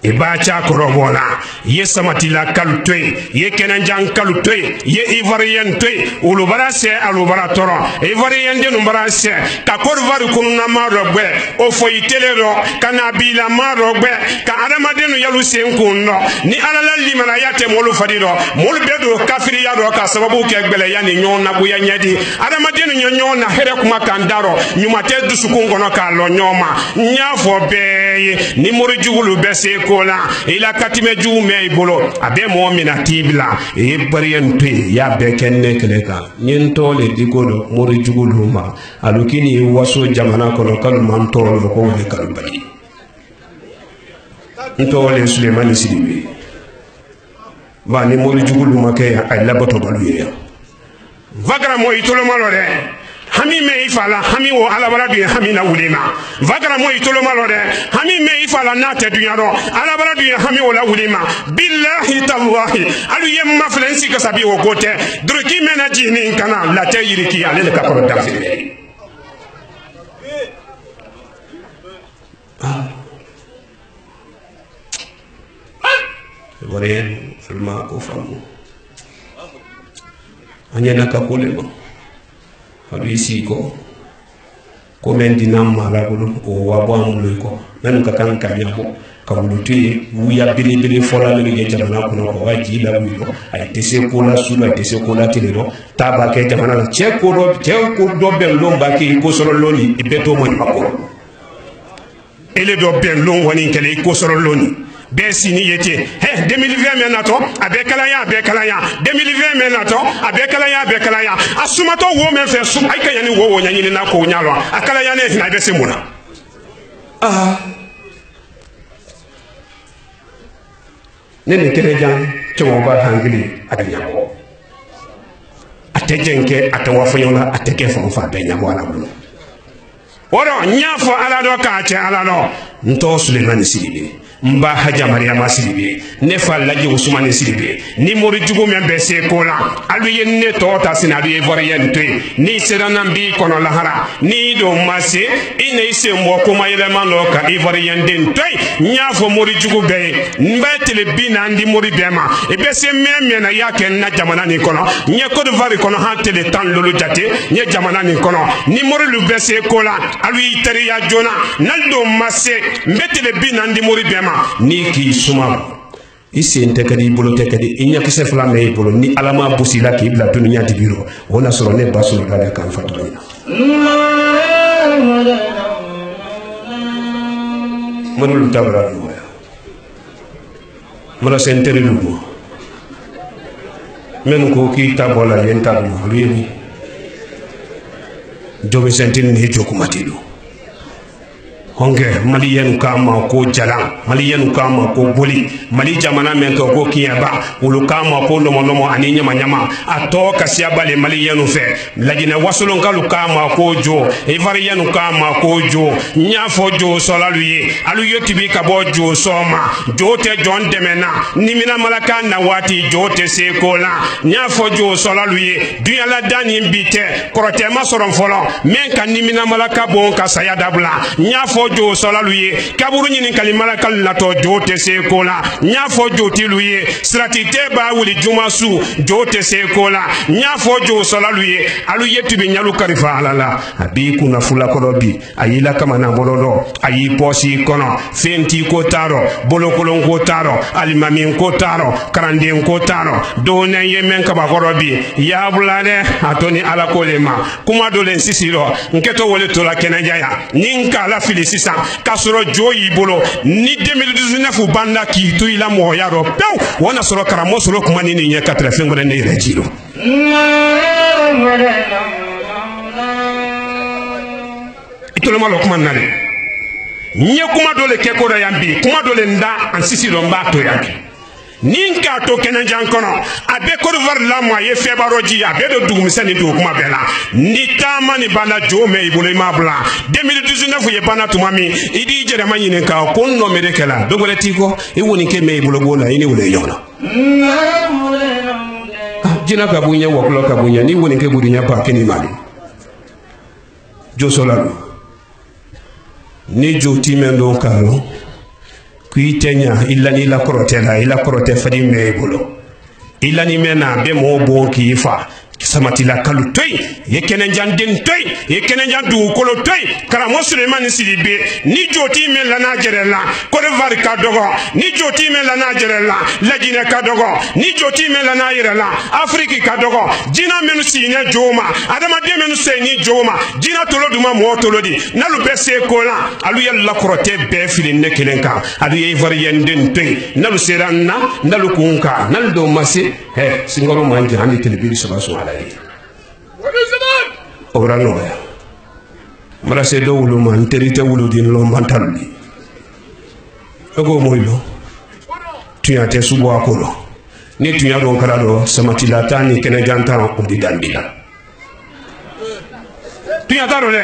ibacha korobola ye samatila kalutwe ye kenanjan kalutwe ye ivoirien twe ulubara se alubara toro ivoirien de numbara se ka korvaru kununa marogbe o foyitelero kana bila marogbe ka adamadenu yalu senkundo ni alala limana yate molu fadiro molu bedo kafiri yado ka sababu ke gbele yani nyona buya nyedi adamadenu nyona here kuma kandaro nyumate dusukungono ka lo nyoma nyafo be ni mori jugulu bese kola ila katime jume ibolo abe mo mina tibla e bariyante ya bekenne keleka nyento le dikodo mori jugulu ma alukini waso jamana kono kal man toro ko woni kalbali nto le Suleiman Sidibe ba ni mori jugulu ma ke ay labato baluye vagra mo itolo malore hami me ifala hami wo alabara du hami na wulema vagra mo itolo malore hami me ifala na te du yaro alabara du hami wo la wulema billahi tallahi alu yem maflensi ka sabi wo kote druki mena jini kana la te yiriki ale ka ko dafire wore filma ko famu anyana ka kolema hadu isi ko men dinam malagulu o wabo amulu ko men ka kan kamyabo ka buluti wuya bili fola le ge jamana ko ko waji la wuyo ay tese ko la sula tese ko la tilero taba ke jamana la che ko do ben lomba ke ko soro loni ibeto mo ni makko ele do ben lon woni kele ko soro loni besini yete 2020 menato abekalaya 2020 menato abekalaya asumato wo men fe su ay kayani wo nyanyini na ko nyalo akalaya ne na bese muna nene kerejan cewa ba hangili adanyabo atejenke atawafanyola ateke fa benyabo ala bulo woro nyafo ala do ka che ala no nto Suleiman Sidibe mba haja Mariama Sidibe ne fa laji Usmane Sidibe ni mori jugo men be se kola alu yenne to ta sinalu ivoirien twe ni serana mbi kono lahara ni do mase ine ise mo ko mayele mano ka ivoirien den twe nyafo mori jugo be mba tele bina ndi mori bema e be se meme na yake na jamana ni kono nye Côte d'Ivoire kono ha tele tan lolu jate nye jamana ni kono ni mori lu be se kola alu iteri ya jona naldo mase mbetele bina ndi mori bema ni ki suma isi entekadi bolo tekadi inya kise flame e bolo ni alama busila ki bla dunya dibiro wona soro ne basu dale kan fatona monul tabra no mala sentere lugo men ko ki tabola yenta no rieni jobe sentin ni jokumatilu honge maliyen kama ko jalan maliyen kama ko boli mali jamana men to ko kiyaba ulu kama ko lomo ani nyama ato kasia bale maliyen fe lajina wasolon kalu kama ko jo ivarien kama ko jo nyafo jo solaluye alu yotibi ka bo jo soma jote jon demena nimina malaka na wati jote sekola nyafo jo solaluye duyala dani bite korote masoron folo men kan nimina malaka bon ka sayadabla nyafo fo jo sola luye kaburu nyini kalimala kal lato jo te se kola nya fo jo ti luye sirati te ba wuli juma su jo te se kola nya fo jo sola luye alu yetu be nyalu karifa alala abi kuna fula korobi ayila kama na borodo ayi posi kono fenti ko taro bolokolon ko taro alimami ko taro karande ko taro do na yemen kaba korobi ya bulade atoni ala kolema kuma do len sisiro nketo wole to la kenanja ya ninka la filisisa kasoro joyi bolo ni 2019 banda ki to ila mo ya ro pew wona soro karamo soro kuma ni nye 80 ngore ne rejiro itolo malo kuma nale nye kuma do le kekoro yambi kuma do le nda an sisiro mbato yake ninka to kenan jankono abe korvar la moye febaroji abe do dugumsani do kuma bela ni tama ni bana jome ibule mabla 2019 ye bana tumami idi jere manyine ka ko no merekela dogole tiko e woni ke me ibulo bona ini wole yona jina ka bunya waklo ka bunya ni woni ke budinya pa keni mali jo solalo ni jo timendo karo kuitenya illa ni la korotela ila korote fadi mebulo illa ni mena be mo bon ki fa samati la kalu toy ye kenen janden toy ye kenen jandu kolo toy kala mo Suleiman sidibe ni joti men la najerela ko de var ka dogo ni joti men la najerela la jina ka dogo ni joti men la najerela Afrique ka dogo jina men sine joma adama de men seni joma jina tolo duma mo tolo di nalu besse ko la alu yalla korote be filin ne kelenka alu ye var yenden toy nalu seranna nalu kunka nalu do masi he singoro manje handi telebiri sabaso Orano ya marase do wulu man terite wulu din lo mantalli ego moylo tuya te subo akolo ni tuya do karado samati latani kene janta ko di dambila tuya taro le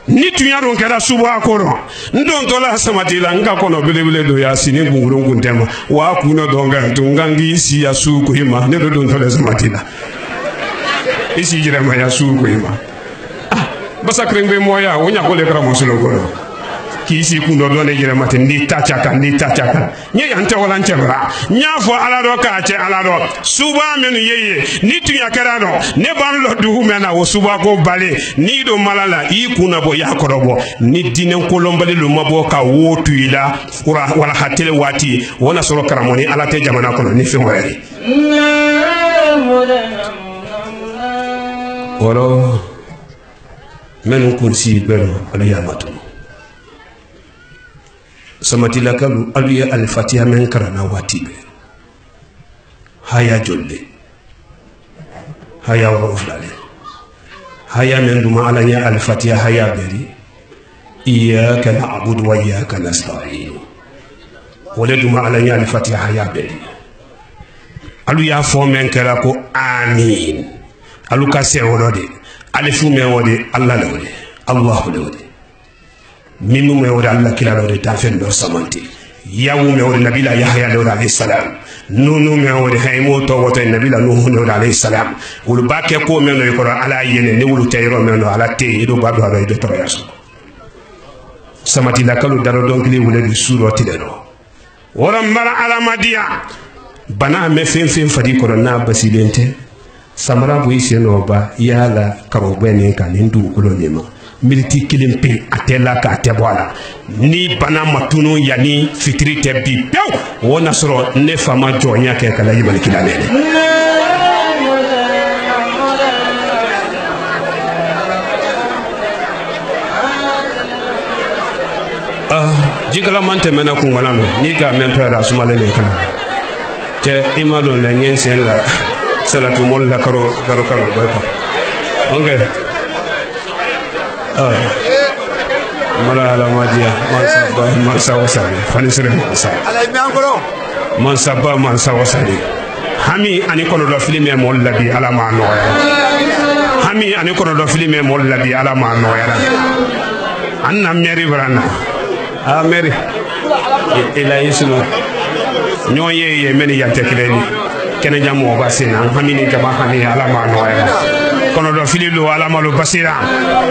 ni tuya do kara subo akolo ndon to la samati la nga kono bele do ya sini nguro ngundema wa kuno do nga to ngangi si ya su ko hima ne do don to la samati la isi jira ma ya su ko ima basa krengbe moya wonya ko le kra mo sulo ko ki isi ku no do ne jira ma te ni tachaka nye yante wala nchebra nya fo ala do ka che ala do suba menu yeye ni tu ya kara do ne ban lo du mena wo suba ko bale ni do malala i ku na bo ya korobo ni dinen ko lombale lo mabo ka wotu ila wala hatele wati wona soro karamoni ala te jamana ko ni fi wari Oro menu kunsi belo aliyamatu samati lakalu aliya al-fatiha men karana watibe haya jolle haya waroflale haya men duma alanya al-fatiha haya beri iyyaka na'budu wa iyyaka nasta'in wala duma alanya al-fatiha haya beri alu ya fo men kala ko amin aluka se wonode alifu me wode Allah lawde Allah lawde mimu me wode Allah kila lawde ta fen do samanti yawu me wode nabila yahya lawde alayhi salam nunu me wode haymo to woto nabila nuhu lawde alayhi salam wulu bakke ko men no ko ala yene ne wulu tayro men no ala te do bado ala do to yaso samati la kalu daro donc li wule di suroti de no wora mara ala madia bana me fen fadi ko na basilente samara bu iseno ba yala karobene kan ndu kolonema militi kilimpe atela ka tebola ni bana matuno yani fitri tebi pew wona soro ne fama jonya ke kala yibal kilalele jigala mante mena kungalano ni ka mentara sumalele kana te imalo la nyensen la salatu mol la karo boy ko okay mala la madia man sa wasali fani sere man sa wasali hami ani kono do filime mol labi ala ma noya hami ani kono do filime mol labi ala ma noya anna meri brana a meri ila yisno nyoye ye meni yante kileni kene jamu ba sina hamini jama hani ala ma noya kono do fililu ala malo basira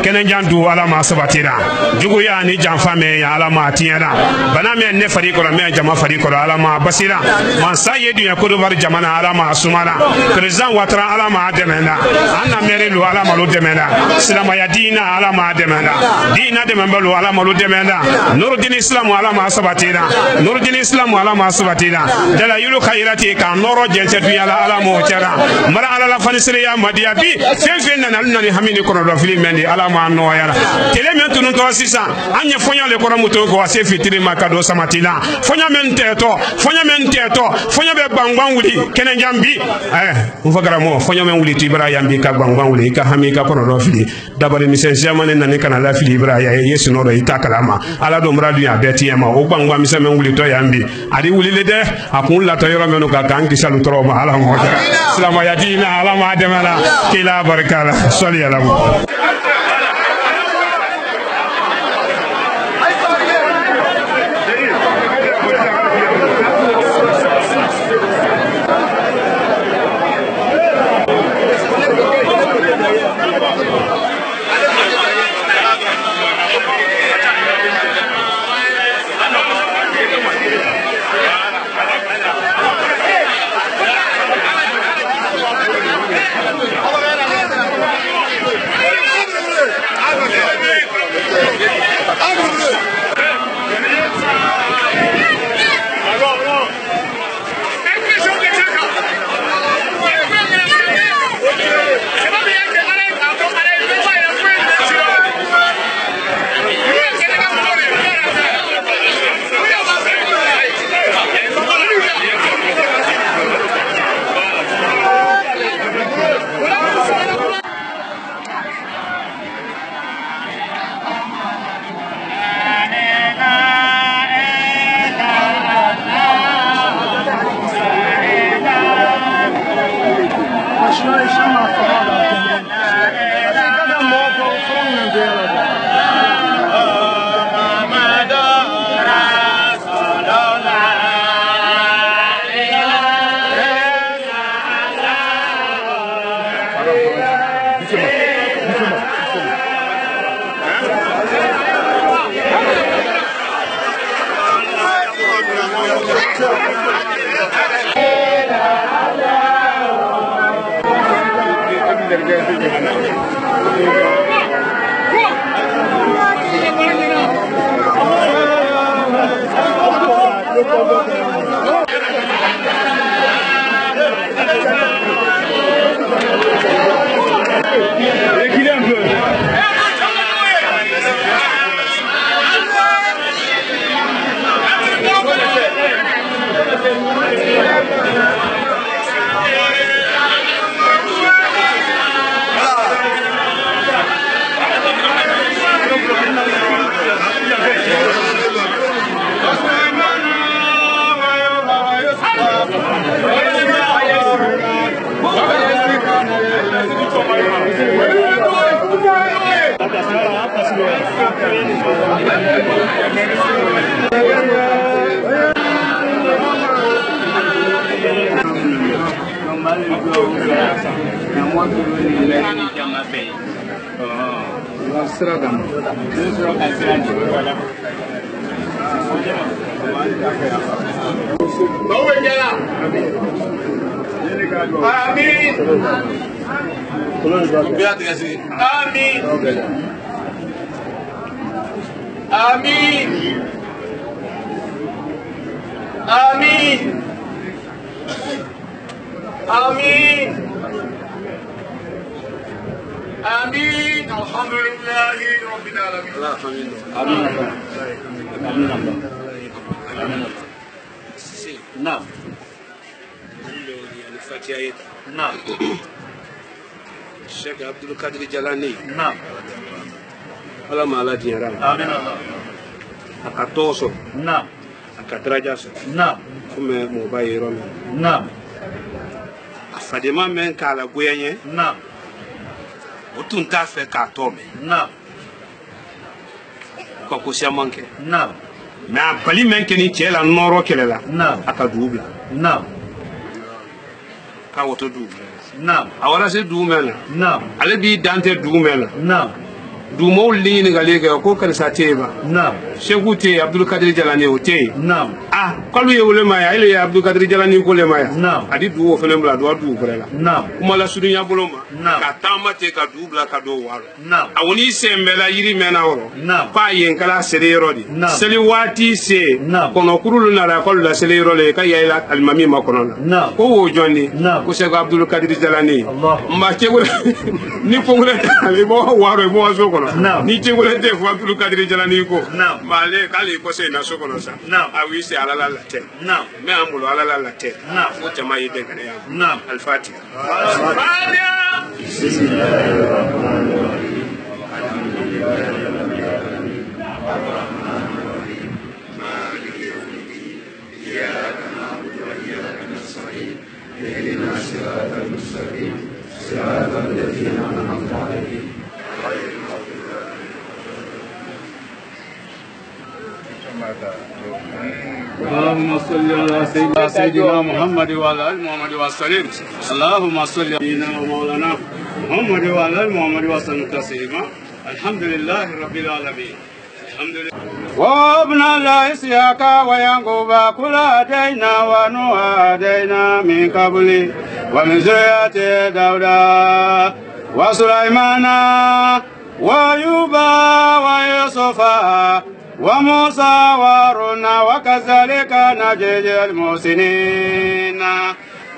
kenen jandu ala ma sabatira jugu ya ni janfa me ya ala ma tiara bana me ne fari ko me jama fari ko ala ma basira man sayedu ya ko do bar jamana ala ma sumana president watra ala ma demena anna merelu ala malo demena silama ya dina ala ma demena dina demembelu ala malo demena nurudin islam ala ma sabatira nurudin islam ala ma sabatira dala yulu khairati ka noro jense du yala ala mo tiara mara ala la fanisire ya madia bi fen na ni hamini kono do fili mendi ala ma no yala tele men tunu to sisa anya fonya le kono muto ko ase fitiri makado samatila fonya men teto fonya be bangwan wuli kenen jambi mfagara mo fonya men wuli tibra yambi ka bangwan wuli ka hami ka kono do fili dabare misen jamane nan kana la fili ibra ya yesu no do itakalama ala do mradu ya beti yama o bangwa misen men wuli to yambi adi wuli le de akun la to yoro menu ka kangi salu toro ma ala mo salama ya dina ala ma demala kila barakala salli ala Sheikh Abdul Qadir Jalani. Naam. Wala mala diara. Amin Allah. Akatoso. Naam. Akatrajaso. Naam. Kume mobaye romi. Naam. Afadema men kala goyenye. Naam. Otunta fe ka tome. Naam. Ko ko sia manke. Naam. Na bali men keni chela noro kelela. Naam. Akadubi. Naam. Ka woto du. a wara se dugu mɛn na ale b'i dan tɛ dugu mɛn na dugumɔgɔw li ɲininkali kɛ ko karisa tɛ yen ba seku tɛ yen abdulkadiri jalani o tɛ yen k'alu ye wele ma ye ale ye abdulkadiri jalani ko le ma ye a di dugu o fana bila a dɔgɔ dugu wɛrɛ la kuma la surunya bolo ma ka taama ten ka dugu bila ka don wɔɔrɔ a ko n'i sen bɛɛ la yiri mɛnna wɔrɔ k'a yen kala seli yɔrɔ de seli waati se kɔnɔkuru nana k'olu la seli yɔrɔ le ka yɛlɛ alimami ma kɔnɔ na ko wo jɔn de ko seku abdulkadiri jalani nba cɛko ni kɔnkɔn tɛ ale bɔ wɔɔrɔ ye bɔ so kɔnɔ ni cɛkɔrɔ tɛ fɔ abdulkadiri jalani ko ma ale k'ale kɔsɛ in na so kɔnɔ sa a y'i se ala la latɛ mɛ an bolo ala la latɛ o jama ye dɛnkɛnɛ yan alifatiha. اللهم صل على سيدنا محمد وعلى ال محمد وسلم اللهم صل على سيدنا ومولانا محمد وعلى ال محمد وسلم تسليما الحمد لله رب العالمين الحمد لله وابن الله إسحاق ويعقوب كلا هدينا ونوح هدينا من قبل ومن ذرية داود وسليمان وأيوب ويوسف وموسى وهارون وكذلك نجزي المحسنين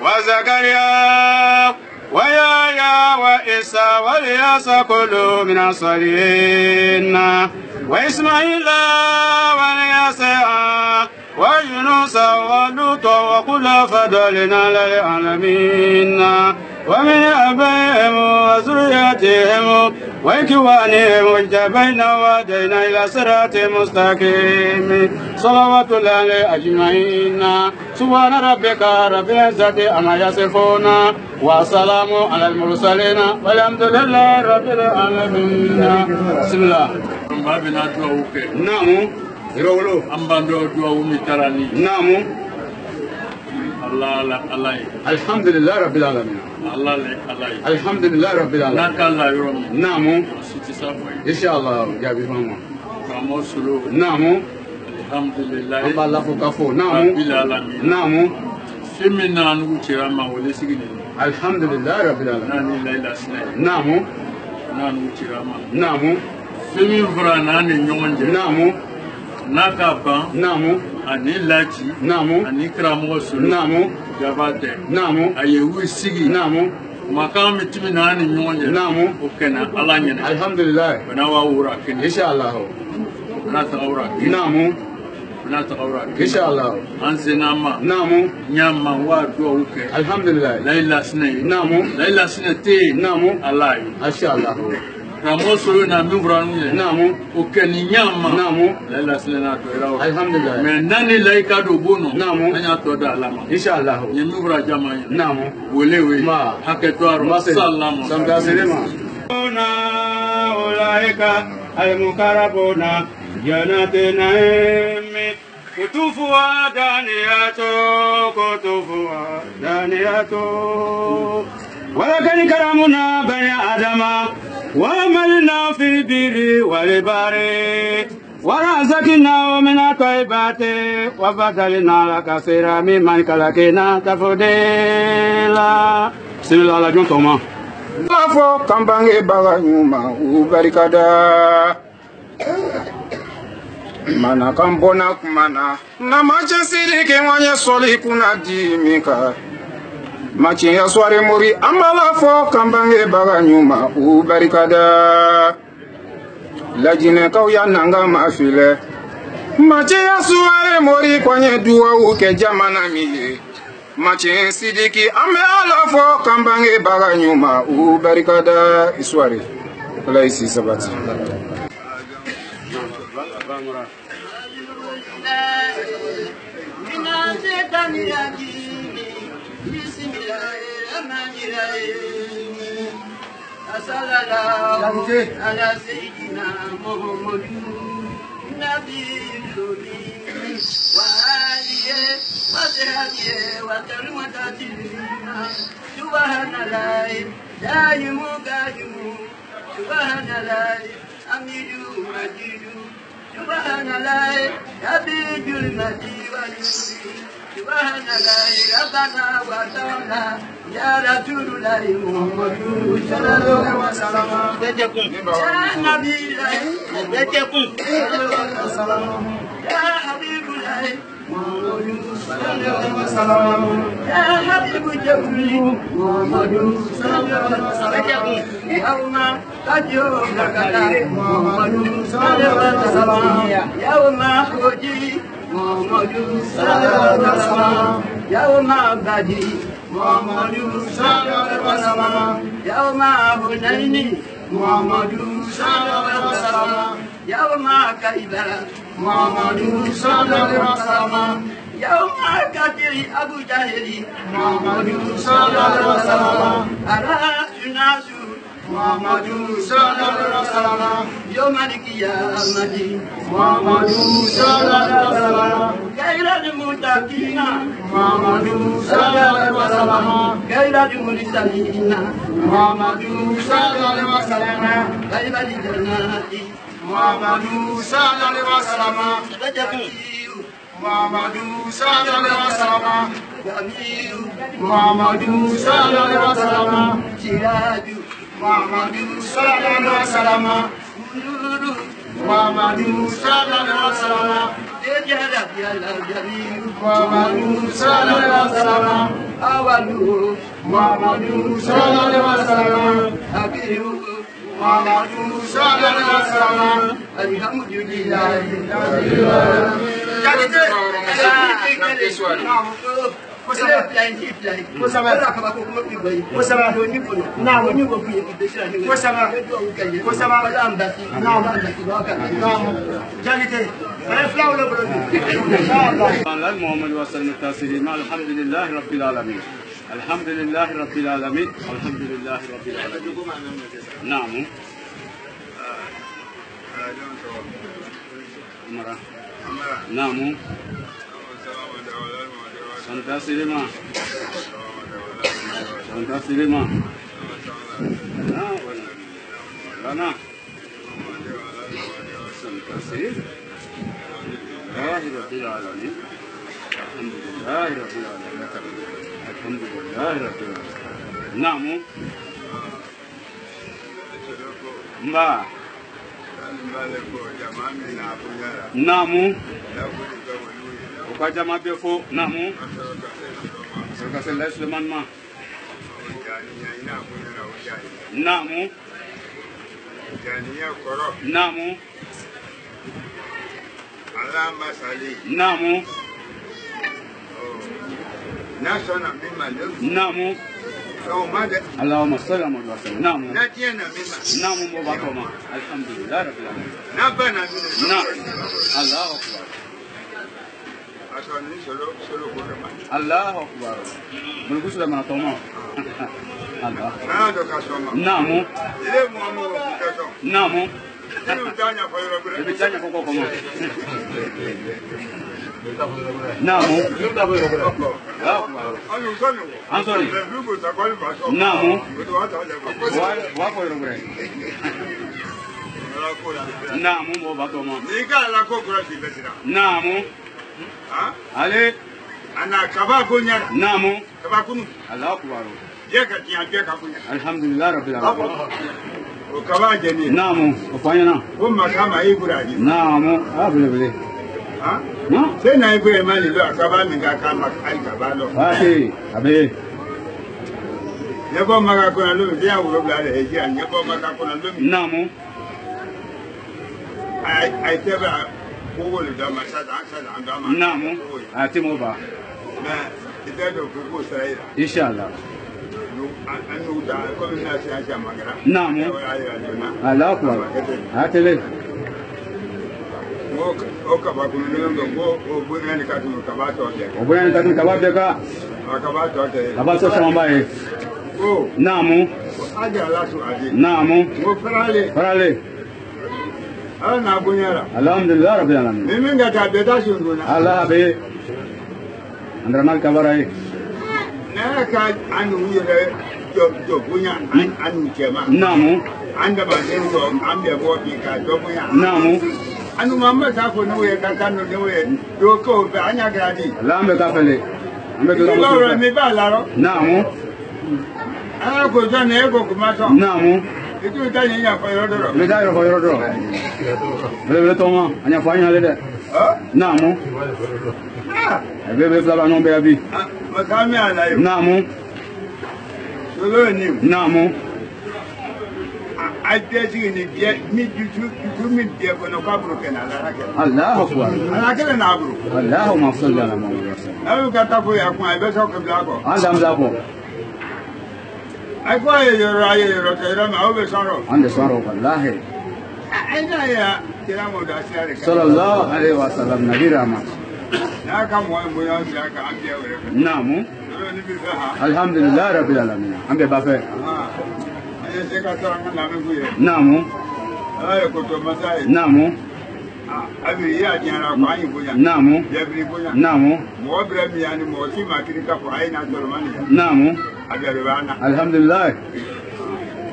وزكريا ويحيى وعيسى والياس كل من الصالحين وإسماعيل واليسع ويونس ولوط وكل فضلنا للعالمين ومن أبائهم وذريتهم وإخوانهم واجتبينا وهدينا إلى صراط مستقيم صلوات الله أجمعين سبحان ربك رب العزة عما يصفون وسلام على المرسلين والحمد لله رب العالمين. بسم الله. نعم. نعم. الحمد لله رب العالمين. الحمد لله رب العالمين. نعم. إن شاء الله يا بفهم. نعم. الحمد لله. الله فكفو. نعم. نعم. فيمنا نوتشرا ما ولسيني. الحمد لله رب العالمين. نعم. نعم. فيمنا فرانا نيونج. نعم. Nakaba, Namu, Ani Lachi, Namu, Ani Kramosu, Namu, Gabate, Namu, Ayewu Sigi, Namu, Makami Timinani Nyonya, Namu, Ukena, Alanya, Alhamdulillah, Benawa Urakin, Inshallah, Nata Urakin, Namu, Nata Urakin, Inshallah, Ansenama, Namu, Nyama, Wadu, Alhamdulillah, Laila Snake, Namu, Laila Snake, Namu, alive, Inshallah. Ramoso na mbranu namu ukeni nyama namu la silena to irawo alhamdulillah me nani laika do bono namu anya to da alama inshallah ni mbra jama namu welewe ma haketwaro sallallahu samda selema na ulaika almukarabuna janatina kutufu daniyatu ولكن كرمنا بني آدم وعملنا في البر والبحر ورزقنا من الطيبات وفضلنا كثيرا ممن خلقنا تفضيلا. بسم الله الرحمن الرحيم. Lafo kambange baga nyuma ubarikada mana kambona kumana na machesiri ke wanye soli kuna dimika machi ya sware mori amala fo kambange baga nyuma ubarikada lajine kauya nanga mafile machi ya sware mori kwenye dua uke jamana miye machi sidiki amala fo kambange baga nyuma ubarikada isware wala isi sabati Sallallahu ala sayyidina Muhammad Nabi wa alihi وسهديه وكلمتاتنا سبحان الله دائم قادم سبحان الله أميد مجيد سبحان الله يبيد المجيد والمجيد سبحان الله ربنا وتعالى يا رسول الله محمد صلى الله عليه وسلم يا نبي الله يا حبيب الله محمد صلى الله عليه وسلم يا حبيب جبريل محمد صلى الله عليه وسلم يوم تجوم لك محمد صلى الله عليه وسلم يوم خجي محمد صلى الله عليه وسلم يوم بدي محمد صلى الله عليه وسلم يوم هنين محمد صلى الله عليه وسلم يوم كيبر محمد صلى الله عليه وسلم يوم كتير أبو جهل محمد صلى الله عليه وسلم على الناس محمد صلى الله عليه وسلم يوم القيامة محمد صلى الله عليه وسلم غير المتقين محمد صلى الله عليه وسلم غير المرسلين محمد صلى الله عليه وسلم غير الجنات محمد صلى الله عليه وسلم محمد صلى الله عليه وسلم محمد صلى الله عليه وسلم سراج محمد صلى الله عليه وسلم محمد صلى الله عليه وسلم محمد صلى الله عليه وسلم أوله محمد صلى الله عليه وسلم أخيره محمد صلى الله عليه وسلم الحمد لله الحمد لله رب العالمين الحمد لله رب العالمين الحمد لله رب العالمين نعم نعم Santa Sirima Santa Sirima Rana Santa Sirima Rabbil Alamin Alhamdulillah Rabbil Alamin Alhamdulillah Rabbil Alamin Namu Mba Namu Ukajama befo namu Sokasela Suleiman ma Namu Namu Namu Namu Allahumma salli ala Muhammad Namu Namu Mubatoma Alhamdulillah Rabbil Alamin Allahu Akbar Allahu Akbar. Mulku sudah mana tomo? Allah. Namu. Namu. Lebih tanya kok komo. Namu. Ansori. Namu. Wa ko ro Namu mo batoma. Namu. Ale ana kaba gonya namu kaba kunu Allahu Akbar je ka tiya je ka kunya alhamdulillah rabbil alamin o kaba jeni namu ofanya na o makama ibrahim namu abule ha no se na ibrahim mali do kaba mi ga kama ai kaba lo ati abe yebo maga ko na lo bi ya wo bla le ji an yebo maga ko na lo namu ai teba Namu, ati mo ba? Inshallah. Namu. Allah Akbar. Atele. Obunani katu kababe ka. Kabaso sambaye. Namu. Namu. Farale. Alhamdulillah Rabbil Alamin. Mimi ngata beta shunduna. Allah be. Andra Kabara. Naka anu yere do bunya anu chema. Namu. Anda ba dengo ambe bo bi ka do bunya. Namu. Anu mamba ta ko no ye ka kanu no ye do ko ba anya gradi. Lambe ka fele. Ambe do la mi ba la ro. Namu. Ana ko ja ne ko kuma so. Namu. Itu ta yin ya ko yoro do. Le da ko yoro do. Le toma anya fa nya le de. Namu. Bebe flaba non be abi. Makami ala yo. Namu. Solo ni. Namu. Adesi ni dia mi juju mi dia ko no ka bro kena la rake. Allahu akbar. Ala kele na bro. Allahumma salli ala Muhammad. Alu kata ko ya ko abe so ko bla ko. Andam bla ko. Ai ko ye yoro te ra ma obe soro. Ande soro wallahi. Aina ya kira mo da siare ka. Sallallahu alaihi wasallam nabi rahmat. Na ka mo mo ya siare ka ambiya wore. Namu. Alhamdulillah rabbil alamin. Ambe ba fe. Namu. Namu. Abi ya jara ko ayi bonya. Namu. Yabri bonya. Namu. Mo bra mi ani mo ti ma kiri ka ko ayi na tolmani. Namu. Abi rubana. Alhamdulillah.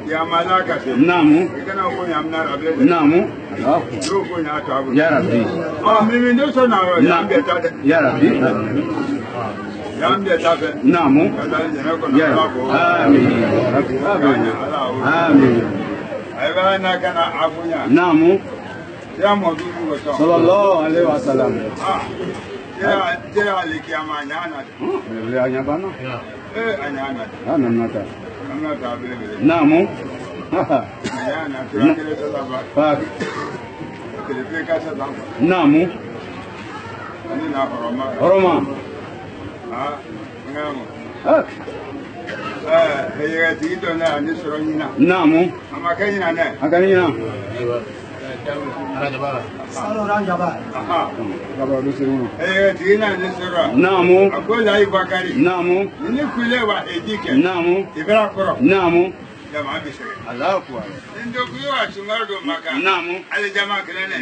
Ya malaka se. Namu. Kana ko nyamna rabbe. Namu. Allah. Ro ko nya ta abu. Ya rabbi. Ah mi ndo so na ro ya be ta. Ya rabbi. Namu. Ya. Amin. Amin. Namu. Sallallahu alaihi wasallam. Namu. Namu. Roma. Namu. Akanina. Namu. Namu. Namu. Namu. Allahu akbar. Ndo kuwa sungardo maka. Namu. Ale jamaa kelene.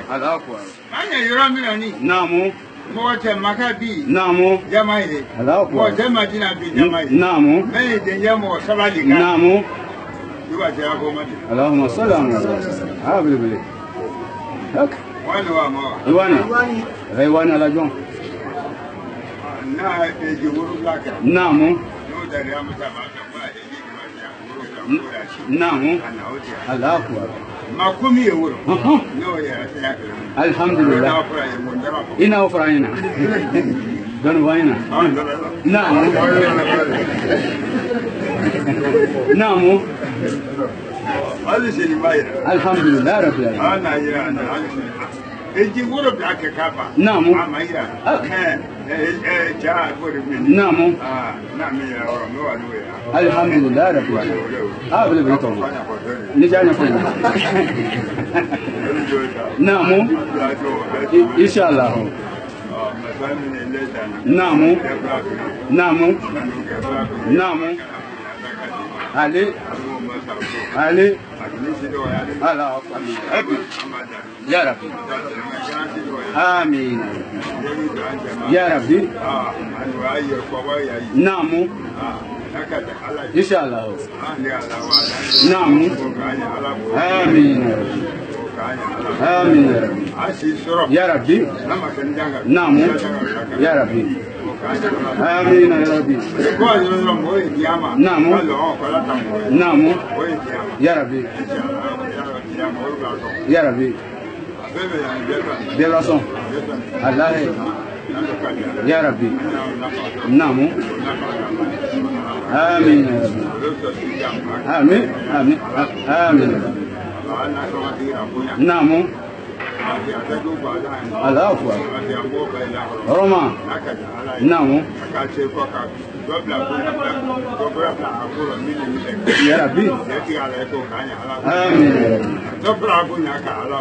Allahu akbar. Manya yoro miloni. Namu. Mote makabi. Namu. Jamaa ile. Allahu akbar. Mote madina bi jamaa ile. Namu. Mene denja mo sabali ka. Namu. Yuwa tera ko mati. Allahumma salli ala Muhammad. Bili. Hak. Wani wa mo. Iwani. Iwani ala jon. Na e jiburu laka. Namu. No dari amta ba ka ba e Namu. Allahu akbar. Makumi euro. No ya ya. Alhamdulillah. Ina ofraina. Don vaina. Namu. Namu. Alhamdulillah rabbil alamin. Ana ya ana. Eji wuro bi ake kapa. Namu. Amaira. Ja wuro mi. Namu. Na mi ya wuro mi wa luwe. Alhamdulillah rabbil alamin. Bili to. Ni janya ko. Namu. Inshallah. Namu. Namu. Namu. Ali. Ali. Allah akbar. Ya Rabbi. Amin. Ya Rabbi. Namu. Inshallah. Namu. Amin. Amin. Ya Rabbi. Namu. Ya Rabbi. Amin ya Rabbi. Namu. Namu. Ya Rabbi. Ya Rabbi. Belason. Allah. Ya Rabbi. Namu. Amin ya Rabbi. Amin. Amin. Amin. Namu. Allahu akbar. Roma. Namu. Ya Rabbi. Amin ya Rabbi. Amin ya Rabbi.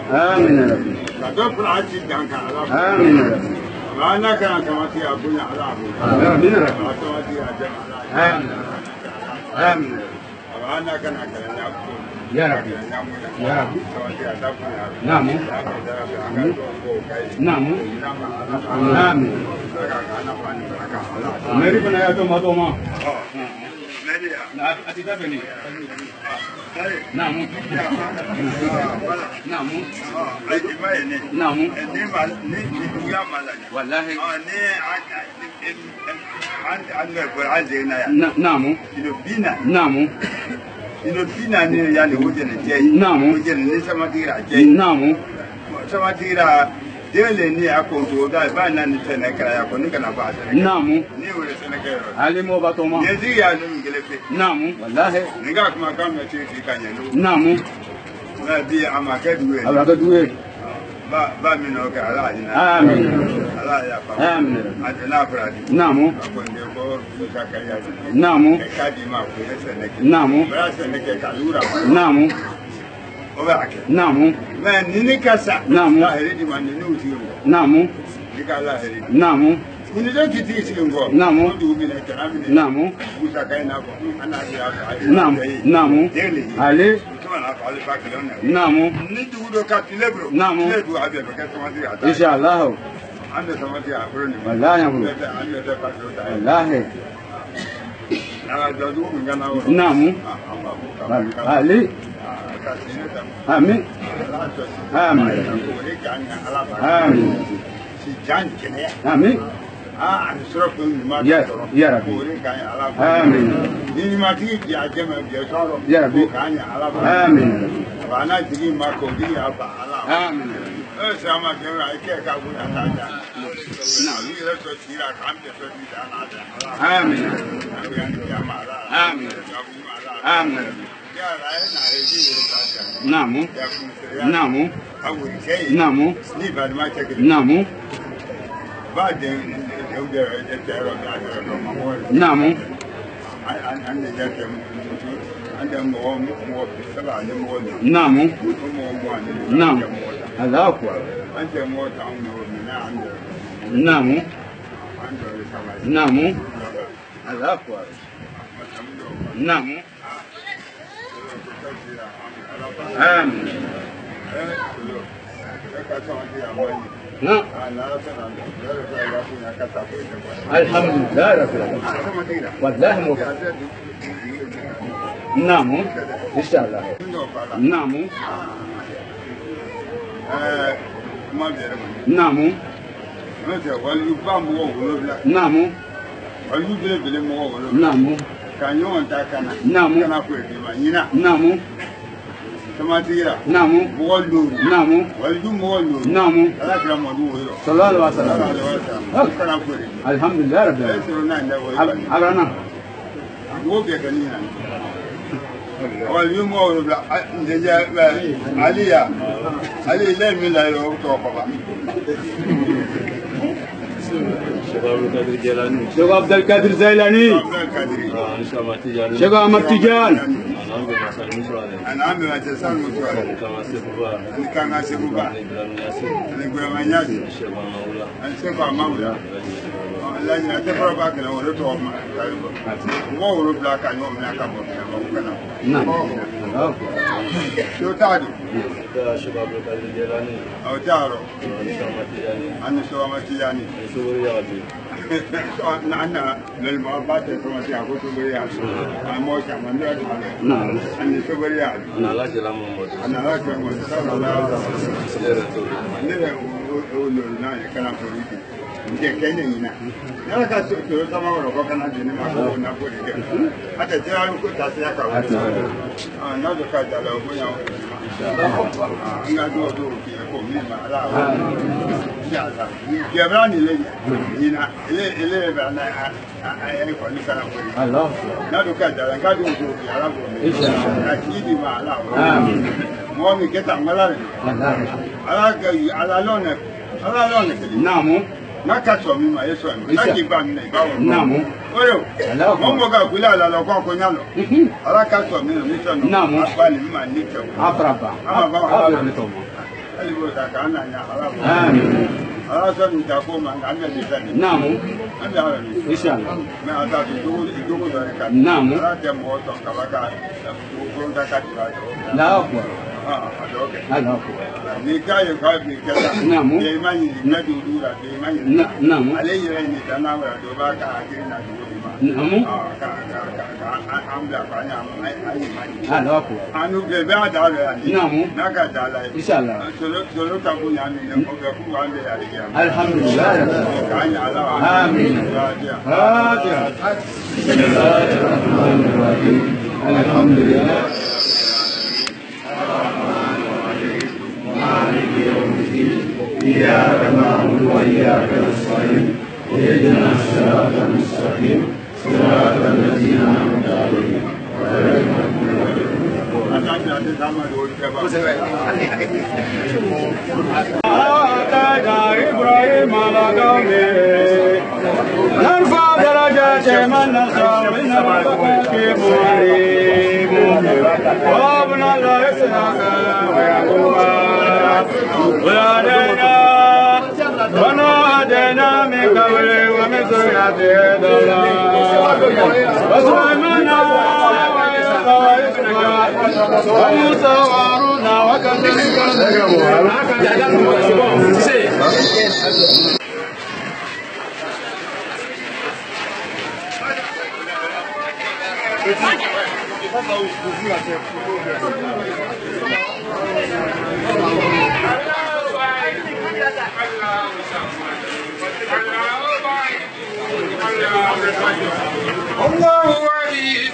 Amin ya Rabbi. Ana kana kamati abunya ala. Amin ya Rabbi. Amin. Amin. Ana kana kana يا ربي يا ربي نعم نعم آمين ميري بنا يا توما توما أتدفني نعم نعم نعم والله نعم نعم inopina ni yani wojene je namu wojene ni samatira je namu samatira dele ni akonto ga ba na ni tenekara ya ko ni kana ba namu ni wole tenekara ali mo batoma yezi ya no ngelepe namu wallahi ninga kuma kama titi kanya no namu na di amaka duwe amaka duwe ba mi no ka ala ina amin ala ya pa amin adela bradi namu akonde ko ka kaya namu ka di ma ko seneke namu bra seneke kalura namu obake namu men nini kasa namu la heredi man ni uti namu dika la heredi namu kuni do kiti singo namu du mi na kana mi namu busa kai na ko ana ya namu namu ale namu ni du do ka tilebro namu le du abe ka samati ata inshallah ande samati afro ni wallahi amru ande da ka do ta wallahi na do du mi ngana wo namu ale amin amin amin amin an sura ko mi ma ya rabbi amin ni ma ti ya jema bi soro ya rabbi amin bana digi ma ko di ya ba ala amin sa ma ke ra ke ka bu ta ta na wi le so ti ra kam te so ti da na da amin ya ma ala amin amin namu namu namu namu namu namu namu الله أكبر namu namu الله أكبر namu آمين الحمد لله رب العالمين والله موفق نعم إن شاء الله نعم نعم نعم نعم نعم نعم Samatira. Namu. Wallu. Namu. Wallu wallu. Namu. Alakira madu wiro. Sallallahu alaihi wasallam. Kana kuri. Alhamdulillah rabbil alamin. Esro na nda wo. Abrana. Wo be kani na. Wallu mo wiro bla ndeja aliya. Ali le mi la ro to ko ba. Sheikh Abdul Qadir Zailani. Sheikh Ahmad Tijan. Anambe wa tesa mutwala. Kama sebuba. Aligwa nyasi. Ansefa maula. Allah ni atefra ba kana wo to ma. Wo wo bla ka no na ka bo kana. Na. Yo tadu. Sheikh Abdul Qadir Zailani. Aw taro. Anna Sawamatiyani. أنا للمعبات الفرنسية كنت بريال أنا كمان نعم أنا سبريال أنا لا جلام محمد أنا لا كمان أنا أقول لا كلام فريدي كأنه هنا أنا كسر تمام ولا كنا جينا ما كنا نقول كده حتى جالو كنت أسيا كمان أنا ذكرت على أبويا أنا دو في كومي ما لا جبراني لي هنا اللي بنا أي كوني كلام فريدي الله لا ذكرت على كادو في على إن شاء الله أكيد ما لا آمين مامي كتا ملاري على لونك على لونك نعم na kacho mi ma yeso mi na ki ba mi na ba wo namu oyo mo mo ga kula la lo ko nyalo ala kacho mi mi so no namu ba ni ma ni ke afraba ama ba afraba ni to ali bo ta ka na nya ala amin ala sɔn nin ta ko ma an bɛ nin fɛn nin. Naamu. An bɛ ala nin. Inshallah. Mais a ta dogo dɔ de ka. Naamu. Ala tɛ mɔgɔ sɔn kaba ka ko ka ka tila. D'accord. A dɔw kɛ. D'accord. Ni k'a ye k'a bi kɛla. Naamu. Ye ma ɲini na di olu la de ma ɲini. Naamu. Ale yɛrɛ nin dan n'a wɛrɛ dɔ b'a ka hakili na cogo di ma. Naamu. Ka an bila k'a ɲa an ye ma ɲini. Ah d'accord. An n'u bɛɛ b'a da la yan. Naamu. N'a ka da la ye. Inshallah. Solo ka kun y'an minɛ o bɛ k'u b'an bɛɛ ale kɛ. Alhamdulillah. K'a ɲa ala. Amin. Fatiha. Alhamdulillah. مالك يوم الدين إياك نعبد وإياك نستعين اهدنا الصراط المستقيم صراط الذين أنعمت عليهم غير المغضوب عليهم إبراهيم على قومه نرفع درجات من نشاء من ربك عليم وابنا الله إسحاق ويعقوب ونادينا من قبل ومن ذريته دولا وسليمان وموسى وهارون وكذلك الله ولي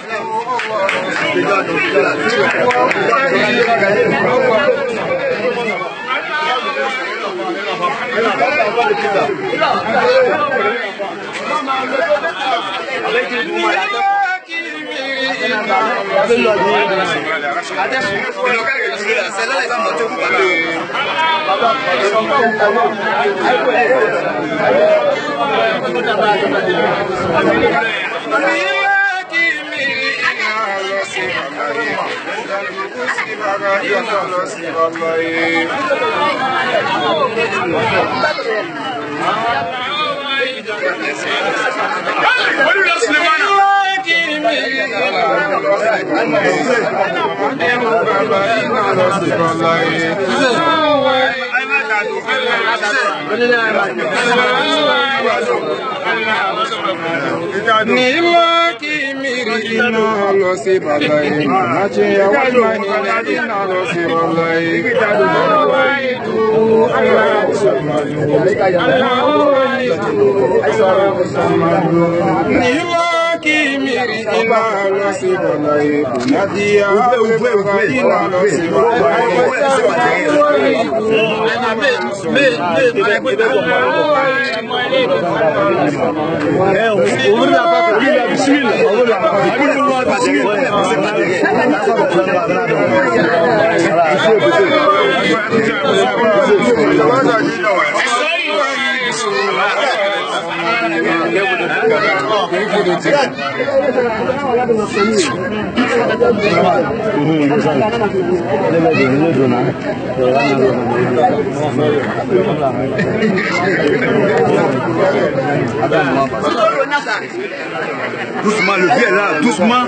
Doucement, le pied là, doucement.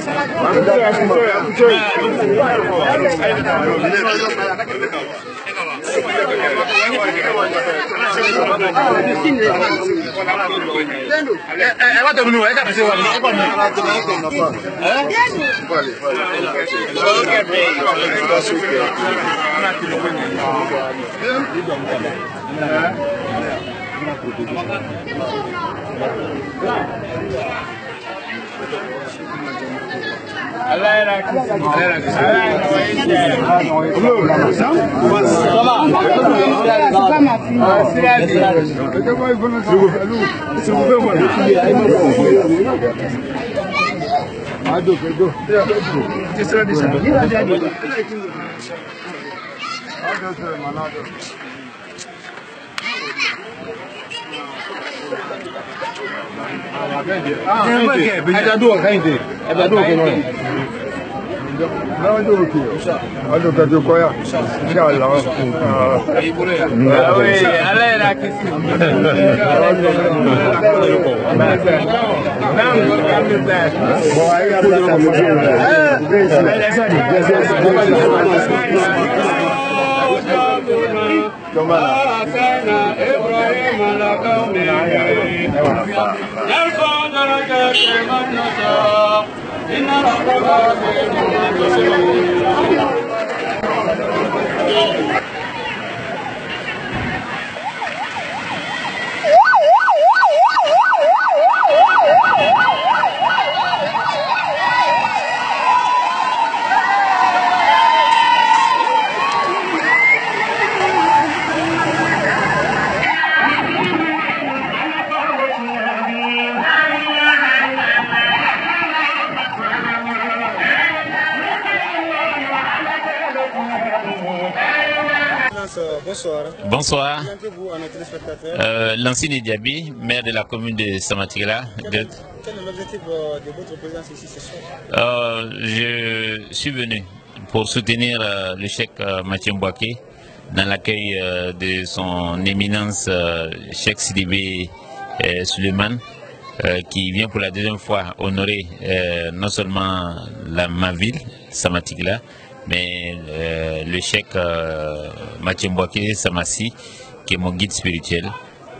Non, je ok. En tout cas, tu crois. Inch'Allah. Oui, allez la question. Bonsoir. Bonsoir. Présentez-vous à nos téléspectateurs. Lansini Diaby, maire de la commune de Samatigala. Quel est l'objectif de votre présence ici ce soir? Je suis venu pour soutenir le cheikh Mathieu Mbouaké dans l'accueil de son éminence Cheikh Sidibé Suleiman, qui vient pour la deuxième fois honorer non seulement ma ville, Samatigala, mais le cheikh Mathieu Mbouaké Samassi, qui est mon guide spirituel.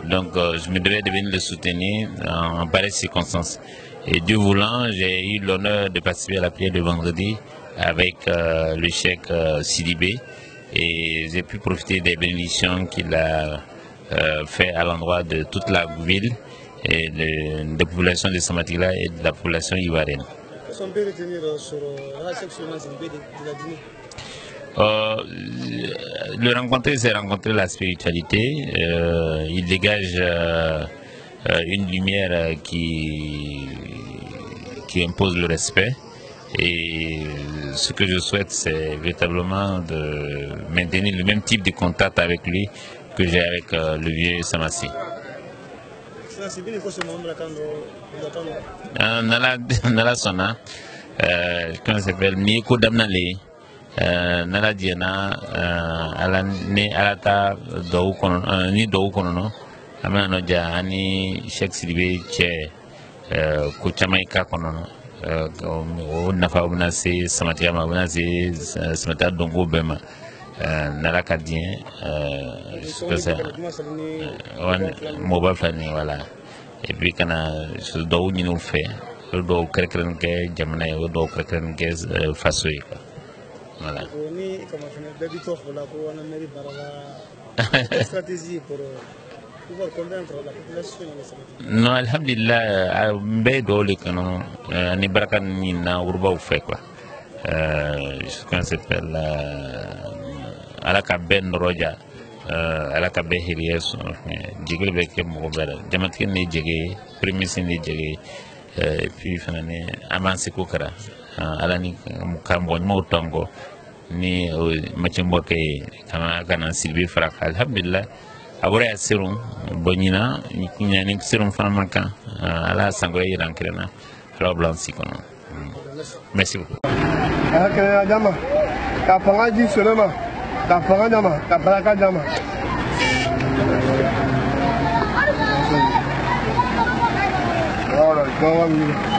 Donc je me devais de venir le soutenir en pareille circonstance. Et Dieu voulant, j'ai eu l'honneur de participer à la prière de vendredi avec le cheikh Sidibé, et j'ai pu profiter des bénédictions qu'il a fait à l'endroit de toute la ville et de la population de Samatigala et de la population ivoirienne. Qu'est-ce qu'on peut retenir sur la section Sidibé de la Guinée? Le rencontrer, c'est rencontrer la spiritualité. Il dégage une lumière qui impose le respect. Et ce que je souhaite, c'est véritablement de maintenir le même type de contact avec lui que j'ai avec le vieux Samassi. Nala Sona, comment ça s'appelle, Nieko Damnale. Nala diana ala ne alata do kono ni do kono no amana no ja ani Cheikh Sidibé che ko Jamaïca kono no o nafa obna se Samatia ma obna se Samatia dongo bema nala kadien que ça mo ba fani voilà et puis kana so do ni no fait do krekren ke jamana do krekren ke faso yi voilà. Stratégie pour pouvoir convaincre la population. Non, alhamdulillah, mbe dole kano ni baraka ni na urba ou fait quoi. Je pense que c'est alaka ben roja alaka be hiriyeso jigel be ke mo bera jamat ken ni jege prémisse ni jege et puis fanane amansi ko kara alani kambo mo tongo ni Mathieu Mbouaké kama kana Sidibé Faraka alhamdulillah abore asirum bonyina nyani sirum famaka ala sango yirankrena ala blanci kono. Merci beaucoup. Akaya jama ta fanga ji solema ta fanga jama ta baraka jama All right, go on.